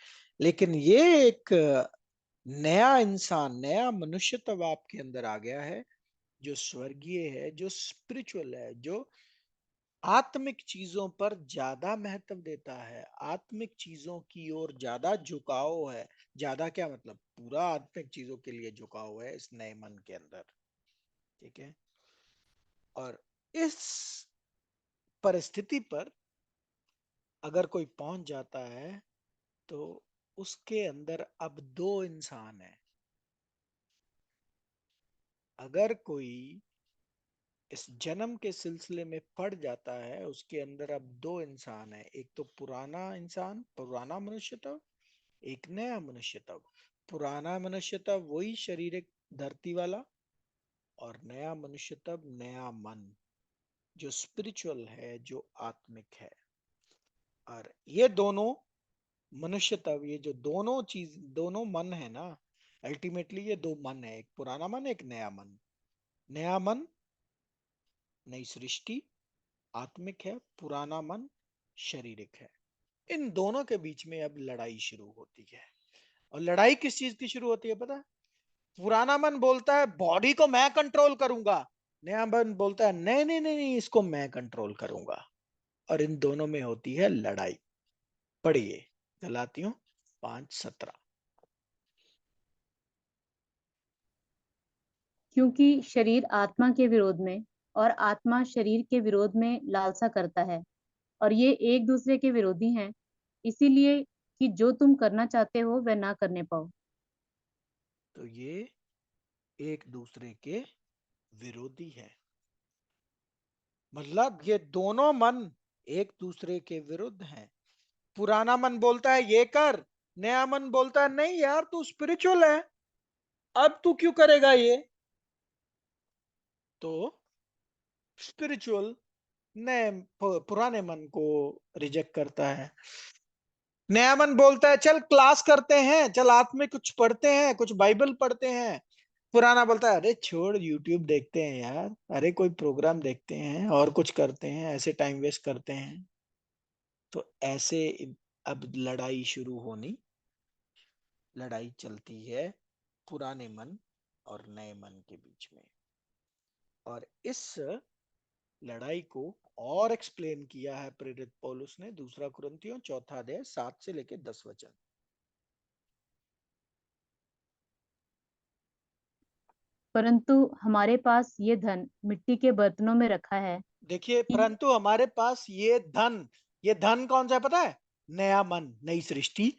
लेकिन ये एक नया इंसान, नया मनुष्य तब आपके अंदर आ गया है, जो स्वर्गीय है, जो स्पिरिचुअल है, जो आत्मिक चीजों पर ज्यादा महत्व देता है, आत्मिक चीजों की ओर ज्यादा झुकाव है। ज्यादा क्या मतलब? पूरा आत्मिक चीजों के लिए झुकाव है इस नए मन के अंदर। ठीक है। और इस परिस्थिति पर अगर कोई पहुंच जाता है तो उसके अंदर अब दो इंसान है। अगर कोई इस जन्म के सिलसिले में पड़ जाता है, उसके अंदर अब दो इंसान है। एक तो पुराना इंसान, पुराना मनुष्य तब, एक नया मनुष्य तब। पुराना मनुष्य तब वही शारीरिक धरती वाला, और नया मनुष्य तब नया मन, जो स्पिरिचुअल है, जो आत्मिक है। और ये दोनों मनुष्य तब, ये जो दोनों चीज, दोनों मन है ना, अल्टीमेटली ये दो मन है, एक पुराना मन, एक नया मन। नया मन नई सृष्टि आत्मिक है, पुराना मन शारीरिक है। इन दोनों के बीच में अब लड़ाई शुरू होती है। और लड़ाई किस चीज की शुरू होती है पता है? पुराना मन बोलता है बॉडी को मैं कंट्रोल करूंगा, नया मन बोलता है नहीं नहीं नहीं नहीं, इसको मैं कंट्रोल करूंगा। और इन दोनों में होती है लड़ाई। पढ़िए गलातियों 5:17। क्योंकि शरीर आत्मा के विरोध में और आत्मा शरीर के विरोध में लालसा करता है, और ये एक दूसरे के विरोधी हैं, इसीलिए कि जो तुम करना चाहते हो वह ना करने पाओ। तो ये एक दूसरे के विरोधी है। मतलब ये दोनों मन एक दूसरे के विरुद्ध हैं। पुराना मन बोलता है ये कर, नया मन बोलता है नहीं यार तू स्पिरिचुअल है, अब तू क्यों करेगा ये? तो स्पिरिचुअल नए पुराने मन को रिजेक्ट करता है। नया मन बोलता है चल क्लास करते हैं, चल आत्मिक कुछ पढ़ते हैं, कुछ बाइबल पढ़ते हैं। पुराना बोलता है अरे छोड़, यूट्यूब देखते हैं यार, अरे कोई प्रोग्राम देखते हैं और कुछ करते हैं, ऐसे टाइम वेस्ट करते हैं। तो ऐसे अब लड़ाई शुरू होनी, लड़ाई चलती है पुराने मन और नए मन के बीच में। और इस लड़ाई को और एक्सप्लेन किया है प्रेरित पौलुस ने दूसरा कुरिन्थियों 4 अध्याय 7 से लेकर 10 वचन। परंतु हमारे पास ये धन मिट्टी के बर्तनों में रखा है देखिए, कि परंतु हमारे पास ये धन कौन सा है पता है? नया मन, नई सृष्टि।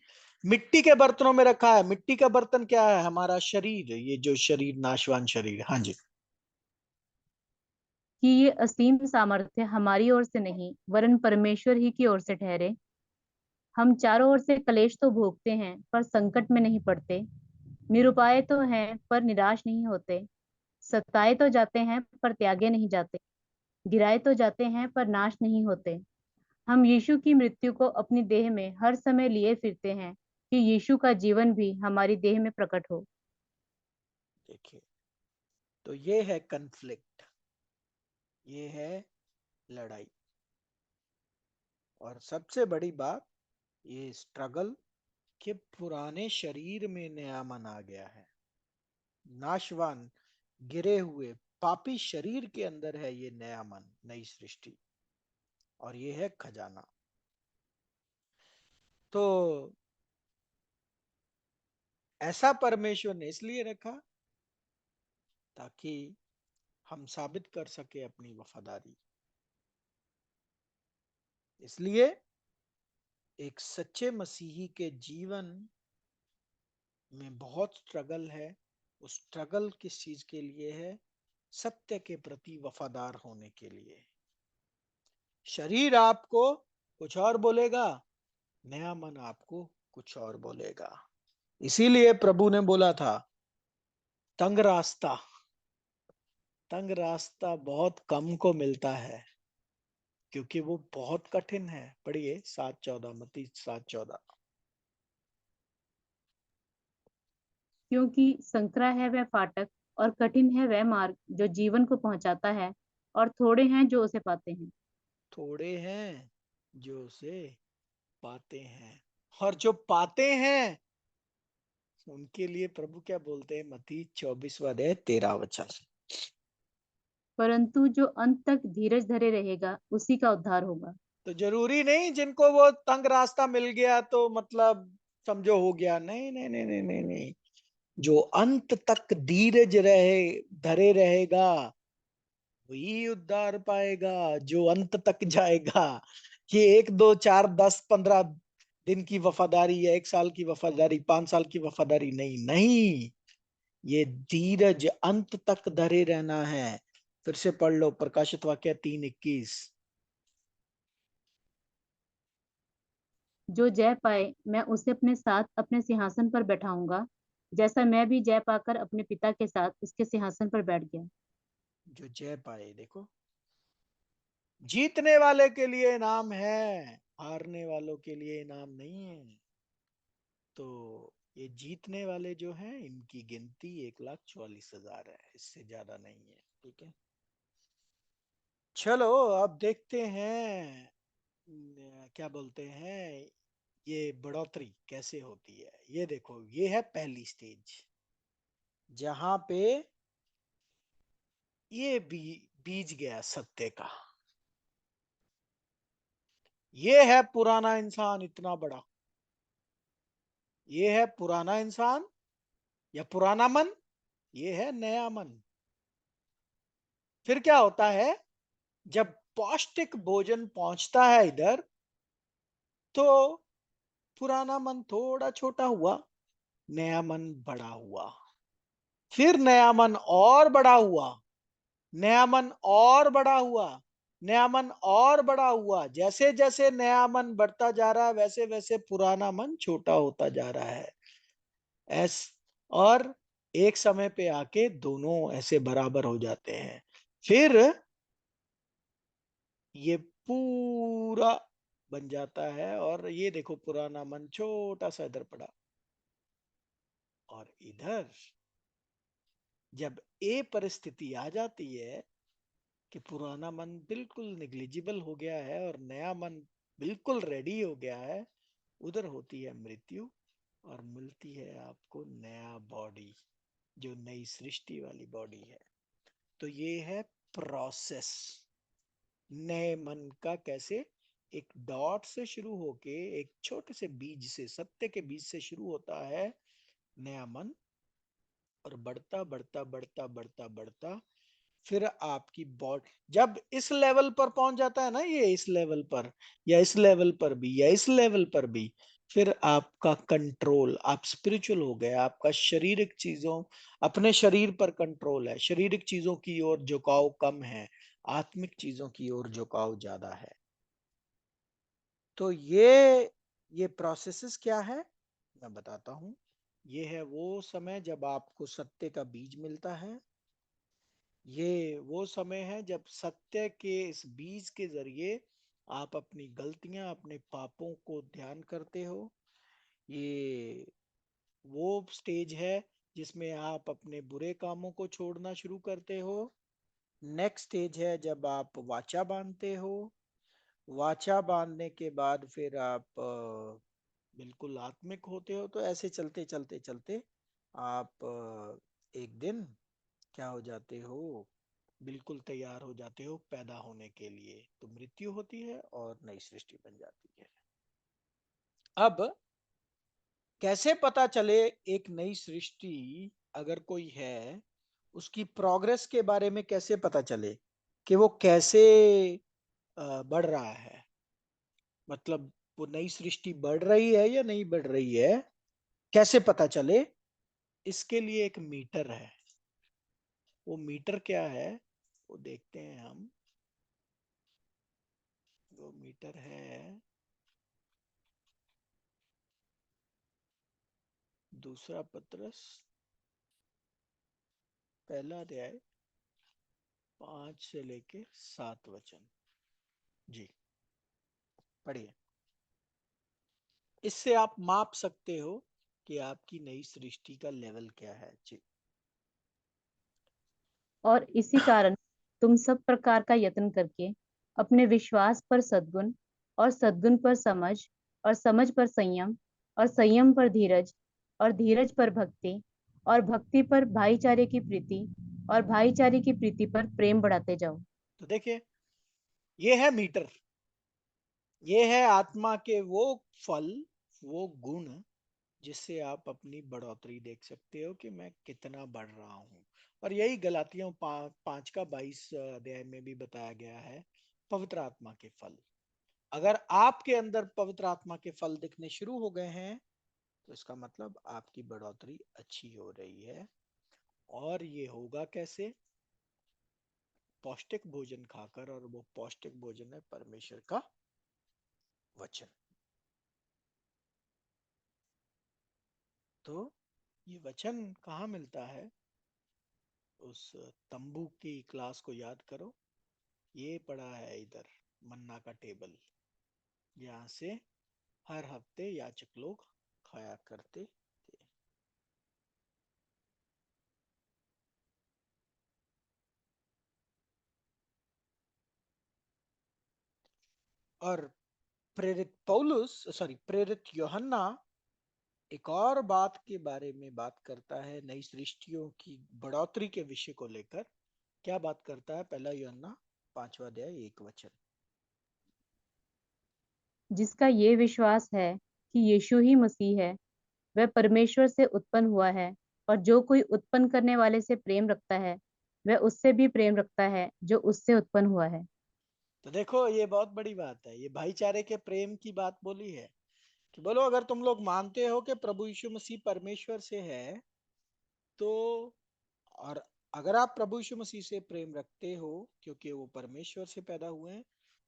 मिट्टी के बर्तनों में रखा है। मिट्टी का बर्तन क्या है? हमारा शरीर, ये जो शरीर नाशवान शरीर। हाँ जी। ये असीम सामर्थ्य हमारी ओर से नहीं वरन परमेश्वर ही की ओर से ठहरे। हम चारों ओर से क्लेश तो भोगते हैं पर संकट में नहीं पड़ते, निरुपाय तो हैं पर निराश नहीं होते, सताए तो जाते हैं पर त्यागे नहीं जाते, गिराए तो जाते हैं पर नाश नहीं होते। हम यीशु की मृत्यु को अपनी देह में हर समय लिए फिरते हैं कि यीशु का जीवन भी हमारी देह में प्रकट हो। देखिए, तो ये है कन्फ्लिक्ट, ये है लड़ाई। और सबसे बड़ी बात, ये स्ट्रगल कि पुराने शरीर में नया मन आ गया है। नाशवान, गिरे हुए पापी शरीर के अंदर है ये नया मन, नई सृष्टि। और ये है खजाना। तो ऐसा परमेश्वर ने इसलिए रखा ताकि हम साबित कर सके अपनी वफादारी। इसलिए एक सच्चे मसीही के जीवन में बहुत स्ट्रगल है। उस स्ट्रगल किस चीज के लिए है? सत्य के प्रति वफादार होने के लिए। शरीर आपको कुछ और बोलेगा, नया मन आपको कुछ और बोलेगा। इसीलिए प्रभु ने बोला था, तंग रास्ता, तंग रास्ता बहुत कम को मिलता है क्योंकि वो बहुत कठिन है। पढ़िए 7:14, मत्ती 7:14। क्योंकि संकरा है वह फाटक और कठिन है वह मार्ग जो जीवन को पहुंचाता है, और थोड़े हैं जो उसे पाते हैं। थोड़े हैं जो उसे पाते हैं, और जो पाते हैं उनके लिए प्रभु क्या बोलते हैं? मत्ती 24 अध्याय 13 वचन। परंतु जो अंत तक धीरज धरे रहेगा उसी का उद्धार होगा। तो जरूरी नहीं जिनको वो तंग रास्ता मिल गया तो मतलब समझो हो गया। नहीं नहीं नहीं नहीं नहीं नहीं। जो अंत तक धीरज धरे रहेगा वही उद्धार पाएगा, जो अंत तक जाएगा। ये 1 2 4 10 15 दिन की वफादारी या 1 साल की वफादारी, 5 साल की वफादारी नहीं, नहीं। ये धीरज, अंत तक धरे रहना है। फिर से पढ़ लो प्रकाशित वाक्य 3:21। जो जय पाए मैं उसे अपने साथ अपने सिंहासन पर बैठाऊंगा, जैसा मैं भी जय पाकर अपने पिता के साथ उसके सिंहासन पर बैठ गया। जो जय पाए, देखो, जीतने वाले के लिए इनाम है, हारने वालों के लिए इनाम नहीं है। तो ये जीतने वाले जो हैं इनकी गिनती 1,44,000 है, इससे ज्यादा नहीं है। ठीक है, चलो अब देखते हैं क्या बोलते हैं, ये बढ़ोतरी कैसे होती है। ये देखो, ये है पहली स्टेज जहां पे ये बीज गया सत्य का। ये है पुराना इंसान इतना बड़ा, ये है पुराना इंसान या पुराना मन, ये है नया मन। फिर क्या होता है? जब पौष्टिक भोजन पहुंचता है इधर, तो पुराना मन थोड़ा छोटा हुआ, नया मन बड़ा हुआ। फिर नया मन और बड़ा हुआ, नया मन और बड़ा हुआ, नया मन और बड़ा हुआ। जैसे जैसे नया मन बढ़ता जा रहा है वैसे वैसे पुराना मन छोटा होता जा रहा है। ऐस और एक समय पे आके दोनों ऐसे बराबर हो जाते हैं। फिर ये पूरा बन जाता है, और ये देखो पुराना मन छोटा सा इधर पड़ा, और इधर जब ए परिस्थिति आ जाती है कि पुराना मन बिल्कुल निग्लिजिबल हो गया है और नया मन बिल्कुल रेडी हो गया है, उधर होती है मृत्यु, और मिलती है आपको नया बॉडी, जो नई सृष्टि वाली बॉडी है। तो ये है प्रोसेस नए मन का, कैसे एक डॉट से शुरू होके, एक छोटे से बीज से, सत्य के बीज से शुरू होता है नया मन, और बढ़ता बढ़ता बढ़ता बढ़ता बढ़ता फिर आपकी बॉडी जब इस लेवल पर पहुंच जाता है ना, ये इस लेवल पर या इस लेवल पर भी या इस लेवल पर भी, फिर आपका कंट्रोल, आप स्पिरिचुअल हो गए, आपका शारीरिक चीजों, अपने शरीर पर कंट्रोल है, शारीरिक चीजों की ओर झुकाव कम है, आत्मिक चीजों की ओर झुकाव ज्यादा है। तो ये प्रोसेसेस क्या है, मैं बताता हूं। ये है वो समय जब आपको सत्य का बीज मिलता है, ये वो समय है जब सत्य के इस बीज के जरिए आप अपनी गलतियां, अपने पापों को ध्यान करते हो। ये वो स्टेज है जिसमें आप अपने बुरे कामों को छोड़ना शुरू करते हो। नेक्स्ट स्टेज है जब आप वाचा बांधते हो। वाचा बांधने के बाद फिर आप बिल्कुल आत्मिक होते हो। तो ऐसे चलते चलते चलते आप एक दिन क्या हो जाते हो, बिल्कुल तैयार हो जाते हो पैदा होने के लिए। तो मृत्यु होती है और नई सृष्टि बन जाती है। अब कैसे पता चले एक नई सृष्टि अगर कोई है, उसकी प्रोग्रेस के बारे में कैसे पता चले कि वो कैसे बढ़ रहा है, मतलब वो नई सृष्टि बढ़ रही है या नहीं बढ़ रही है, कैसे पता चले? इसके लिए एक मीटर है। वो मीटर क्या है, वो देखते हैं हम। वो मीटर है दूसरा पत्रस पहला अध्याय 5 से लेके 7 वचन। जी पढ़िए। इससे आप माप सकते हो कि आपकी नई सृष्टि का लेवल क्या है। जी। और इसी कारण तुम सब प्रकार का यत्न करके अपने विश्वास पर सद्गुण, और सद्गुण पर समझ, और समझ पर संयम, और संयम पर धीरज, और धीरज पर भक्ति, और भक्ति पर भाईचारे की प्रीति, और भाईचारे की प्रीति पर प्रेम बढ़ाते जाओ। तो देखिए, ये है मीटर। ये है आत्मा के वो फल, वो गुण, जिससे आप अपनी बढ़ोतरी देख सकते हो कि मैं कितना बढ़ रहा हूँ। और यही गलातियों 5 का 22 अध्याय में भी बताया गया है, पवित्र आत्मा के फल। अगर आपके अंदर पवित्र आत्मा के फल दिखने शुरू हो गए हैं, तो इसका मतलब आपकी बढ़ोतरी अच्छी हो रही है। और ये होगा कैसे? पौष्टिक भोजन खाकर, और वो पौष्टिक भोजन है परमेश्वर का वचन। तो ये वचन कहाँ मिलता है? उस तंबू की क्लास को याद करो। ये पड़ा है इधर, मन्ना का टेबल, यहाँ से हर हफ्ते याचक लोग खाया करते थे। और प्रेरित पौलुस, सॉरी, प्रेरित यूहन्ना एक और बात के बारे में बात करता है, नई सृष्टियों की बढ़ोतरी के विषय को लेकर। क्या बात करता है? पहला यूहन्ना 5वां अध्याय 1 वचन। जिसका ये विश्वास है कि यीशु ही मसीह है, वह परमेश्वर से उत्पन्न हुआ है, और जो कोई उत्पन्न करने वाले से प्रेम रखता है, वह उससे भी प्रेम रखता है जो उससे उत्पन्न हुआ है। तो देखो, ये बहुत बड़ी बात है, ये भाईचारे के प्रेम की बात बोली है कि बोलो अगर तुम लोग मानते हो कि प्रभु यीशु मसीह परमेश्वर से है, तो, और अगर आप प्रभु यीशु मसीह से प्रेम रखते हो क्योंकि वो परमेश्वर से पैदा हुए हैं,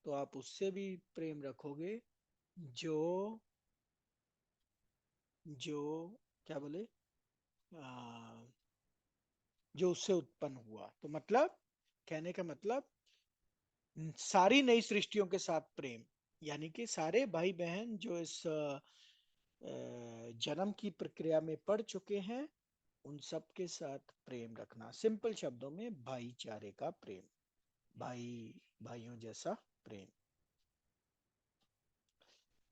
तो आप उससे भी प्रेम रखोगे जो जो क्या बोले, आ, जो उससे उत्पन्न हुआ। तो मतलब, कहने का मतलब, सारी नई सृष्टियों के साथ प्रेम, यानी कि सारे भाई बहन जो इस जन्म की प्रक्रिया में पड़ चुके हैं, उन सब के साथ प्रेम रखना। सिंपल शब्दों में भाईचारे का प्रेम, भाई भाइयों जैसा प्रेम।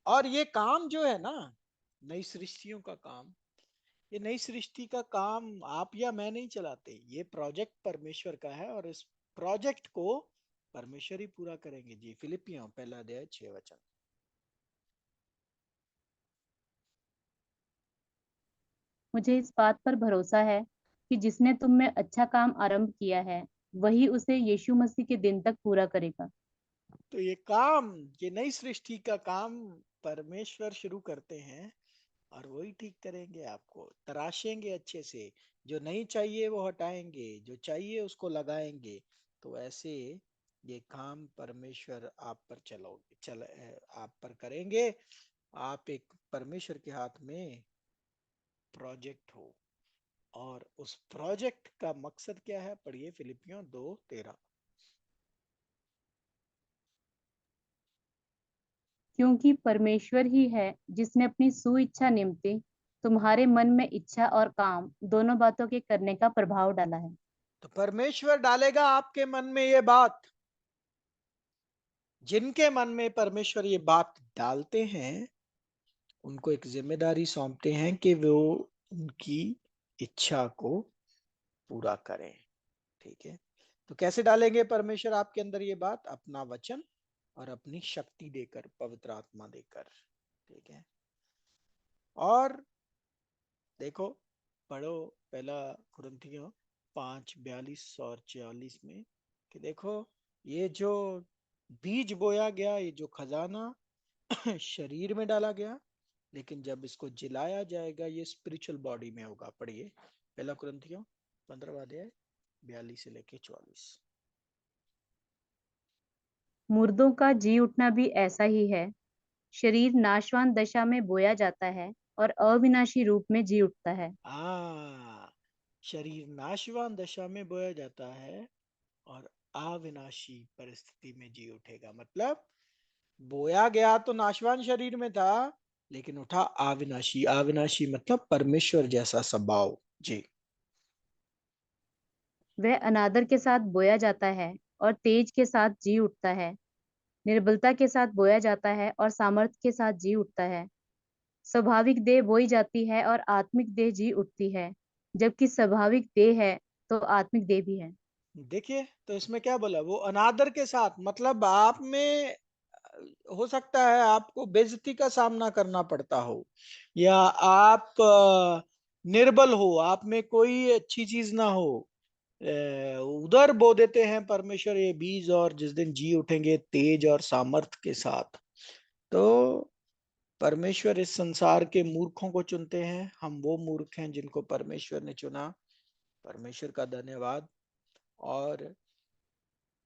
और ये काम जो है ना, नई सृष्टियों का काम, ये नई सृष्टि का काम आप या मैं नहीं चलाते, ये प्रोजेक्ट परमेश्वर का है, और इस प्रोजेक्ट को परमेश्वर ही पूरा करेंगे जी। फिलिपियों 1 अध्याय 6 वचन। मुझे इस बात पर भरोसा है कि जिसने तुम में अच्छा काम आरंभ किया है, वही उसे यीशु मसीह के दिन तक पूरा करेगा। तो ये काम, ये नई सृष्टि का काम परमेश्वर शुरू करते हैं, और वही ठीक करेंगे। आपको तराशेंगे अच्छे से, जो नहीं चाहिए वो हटाएंगे, जो चाहिए उसको लगाएंगे। तो ऐसे ये काम परमेश्वर आप पर आप पर करेंगे। आप एक परमेश्वर के हाथ में प्रोजेक्ट हो, और उस प्रोजेक्ट का मकसद क्या है? पढ़िए फिलिपियों 2:13। क्योंकि परमेश्वर ही है जिसने अपनी सुइच्छा निमित्त तुम्हारे मन में इच्छा और काम दोनों बातों के करने का प्रभाव डाला है। तो परमेश्वर डालेगा आपके मन में ये बात। जिनके मन में परमेश्वर ये बात डालते हैं, उनको एक जिम्मेदारी सौंपते हैं कि वो उनकी इच्छा को पूरा करें। ठीक है। तो कैसे डालेंगे परमेश्वर आपके अंदर ये बात? अपना वचन और अपनी शक्ति देकर, पवित्र आत्मा देकर। ठीक है। और देखो, पढ़ो पहला कुरिन्थियों 5:42 और 44 में, कि देखो, ये जो बीज बोया गया, ये जो खजाना शरीर में डाला गया, लेकिन जब इसको जिलाया जाएगा ये स्पिरिचुअल बॉडी में होगा। पढ़िए पहला कुरिन्थियों 15 अध्याय 42 से लेके 44। मुर्दों का जी उठना भी ऐसा ही है। शरीर नाशवान दशा में बोया जाता है और अविनाशी रूप में जी उठता है। शरीर नाशवान दशा में बोया जाता है, और अविनाशी परिस्थिति में जी उठेगा। मतलब बोया गया तो नाशवान शरीर में था, लेकिन उठा अविनाशी। अविनाशी मतलब परमेश्वर जैसा स्वभाव जी। वह अनादर के साथ बोया जाता है और तेज के साथ जी उठता है। निर्बलता के साथ बोया जाता है और सामर्थ्य के साथ जी उठता है। स्वाभाविक देह बोई जाती है और आत्मिक देह जी उठती है। जबकि स्वाभाविक देह है तो आत्मिक देह भी है। देखिए, तो इसमें क्या बोला? वो अनादर के साथ, मतलब आप में हो सकता है आपको बेइज्जती का सामना करना पड़ता हो, या आप निर्बल हो, आप में कोई अच्छी चीज ना हो। उधर बो देते हैं परमेश्वर ये बीज, और जिस दिन जी उठेंगे तेज और सामर्थ के साथ। तो परमेश्वर इस संसार के मूर्खों को चुनते हैं। हम वो मूर्ख हैं जिनको परमेश्वर ने चुना। परमेश्वर का धन्यवाद। और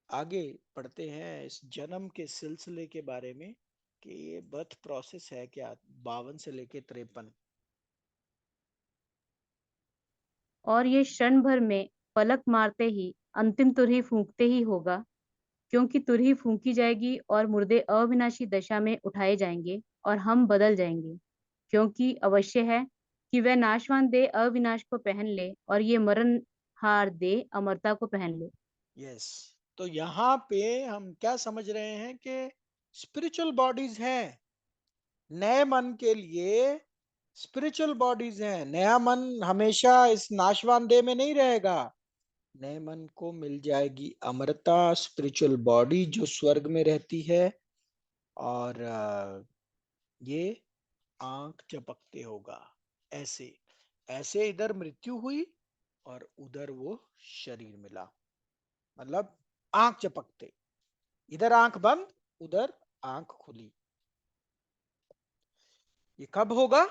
आगे पढ़ते हैं इस जन्म के सिलसिले के बारे में, कि ये बर्थ प्रोसेस है क्या, 52 से लेके 53। और ये क्षण भर में पलक मारते ही अंतिम तुरही फूंकते ही होगा। क्योंकि तुरही फूंकी जाएगी और मुर्दे अविनाशी दशा में उठाए जाएंगे और हम बदल जाएंगे। क्योंकि अवश्य है कि वह नाशवान देह अविनाश को पहन ले और ये मरण हार देह अमरता को पहन ले। यस। तो यहाँ पे हम क्या समझ रहे हैं कि स्पिरिचुअल बॉडीज हैं। नए मन के लिए स्पिरिचुअल बॉडीज हैं। नया मन हमेशा इस नाशवान देह में नहीं रहेगा। नए मन को मिल जाएगी अमरता, स्पिरिचुअल बॉडी जो स्वर्ग में रहती है। और ये आंख झपकते होगा, ऐसे ऐसे इधर मृत्यु हुई और उधर वो शरीर मिला। मतलब आंख झपकते, इधर आंख बंद, उधर आंख खुली। ये कब होगा?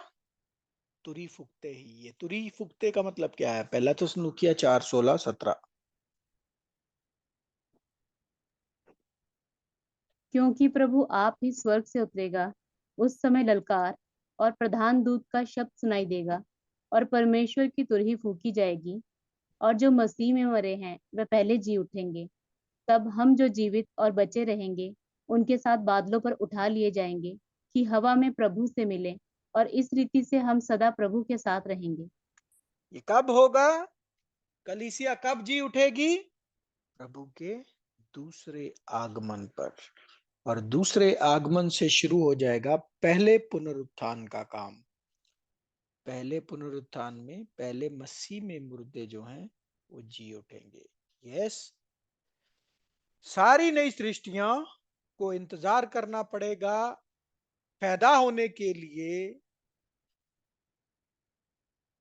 तुरी फूकते ही। ये तुरी फूकते का मतलब क्या है? पहला तो सुनुकिया 4:16-17। क्योंकि प्रभु आप ही स्वर्ग से उतरेगा। उस समय ललकार और प्रधान दूत का शब्द सुनाई देगा और परमेश्वर की तुरही फूकी जाएगी। और जो मसीह में मरे हैं वह पहले जी उठेंगे। तब हम जो जीवित और बचे रहेंगे उनके साथ बादलों पर उठा लिए जाएंगे कि हवा में प्रभु से मिले, और इस रीति से हम सदा प्रभु के साथ रहेंगे। ये कब होगा? कलीसिया कब जी उठेगी? प्रभु के दूसरे आगमन पर। और दूसरे आगमन से शुरू हो जाएगा पहले पुनरुत्थान का काम। पहले पुनरुत्थान में पहले मसीह में मुर्दे जो हैं वो जी उठेंगे। यस, सारी नई सृष्टियां को इंतजार करना पड़ेगा पैदा होने के लिए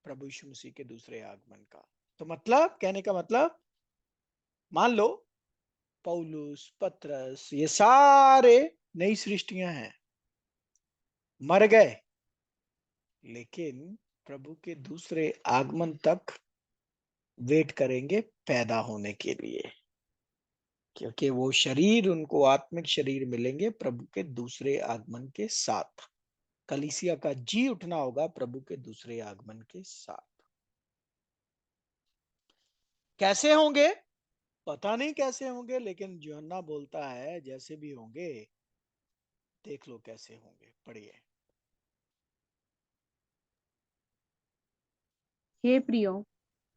प्रभु यीशु मसीह के दूसरे आगमन का। तो मतलब, कहने का मतलब, मान लो पौलुस, पतरस, ये सारे नई सृष्टियां हैं, मर गए, लेकिन प्रभु के दूसरे आगमन तक वेट करेंगे पैदा होने के लिए, क्योंकि वो शरीर, उनको आत्मिक शरीर मिलेंगे प्रभु के दूसरे आगमन के साथ। कलीसिया का जी उठना होगा प्रभु के दूसरे आगमन के साथ। कैसे होंगे पता नहीं, कैसे होंगे, लेकिन यूहन्ना बोलता है जैसे भी होंगे देख लो कैसे होंगे। पढ़िए। हे प्रियो,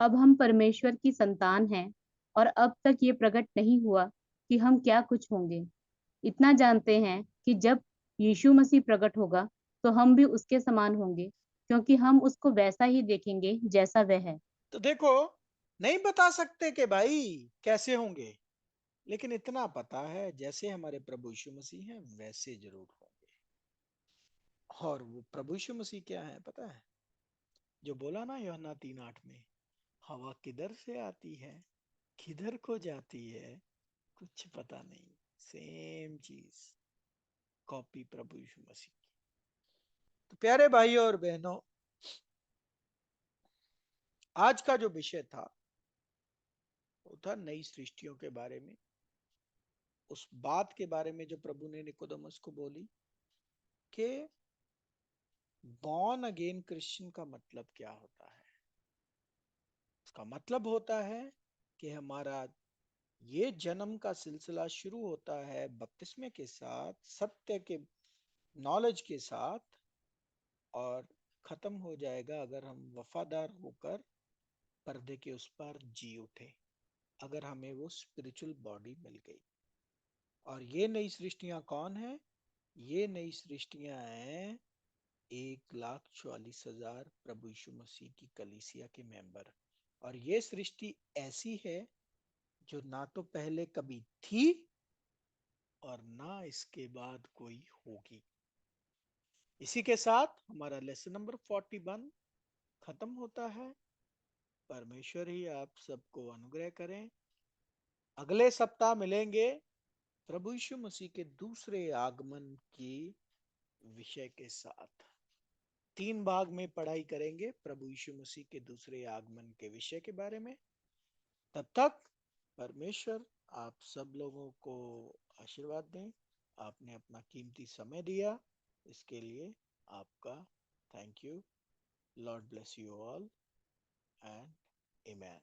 अब हम परमेश्वर की संतान हैं, और अब तक ये प्रकट नहीं हुआ कि हम क्या कुछ होंगे। इतना जानते हैं कि जब यीशु मसीह प्रकट होगा तो हम भी उसके समान होंगे, क्योंकि हम उसको वैसा ही देखेंगे जैसा वह है। तो देखो, नहीं बता सकते कि भाई कैसे होंगे, लेकिन इतना पता है जैसे हमारे प्रभु यीशु मसीह हैं वैसे जरूर होंगे। और वो प्रभु यीशु मसीह क्या है पता है? जो बोला ना यूहन्ना 3:8 में, हवा किधर से आती है किधर को जाती है कुछ पता नहीं। सेम चीज, कॉपी प्रभु यीशु मसीह की। तो प्यारे भाइयों और बहनों, आज का जो विषय था वो था नई सृष्टियों के बारे में। उस बात के बारे में जो प्रभु ने निकोदेमुस को बोली कि बॉर्न अगेन क्रिश्चियन का मतलब क्या होता है। उसका मतलब होता है कि हमारा ये जन्म का सिलसिला शुरू होता है बपतिस्मे के साथ, सत्य के नॉलेज के साथ, और खत्म हो जाएगा अगर हम वफादार होकर पर्दे के उस पार जी उठे, अगर हमें वो स्पिरिचुअल बॉडी मिल गई। और ये नई सृष्टियां कौन है? ये नई सृष्टियां हैं 1,44,000 प्रभु यीशु मसीह की कलीसिया के मेंबर। और ये सृष्टि ऐसी है जो ना तो पहले कभी थी और ना इसके बाद कोई होगी। इसी के साथ हमारा लेसन नंबर 41 खत्म होता है। परमेश्वर ही आप सबको अनुग्रह करें। अगले सप्ताह मिलेंगे प्रभु यीशु मसीह के दूसरे आगमन की विषय के साथ। 3 भाग में पढ़ाई करेंगे प्रभु यीशु मसीह के दूसरे आगमन के विषय के बारे में। तब तक परमेश्वर आप सब लोगों को आशीर्वाद दें। आपने अपना कीमती समय दिया, इसके लिए आपका thank you. Lord bless you all and amen.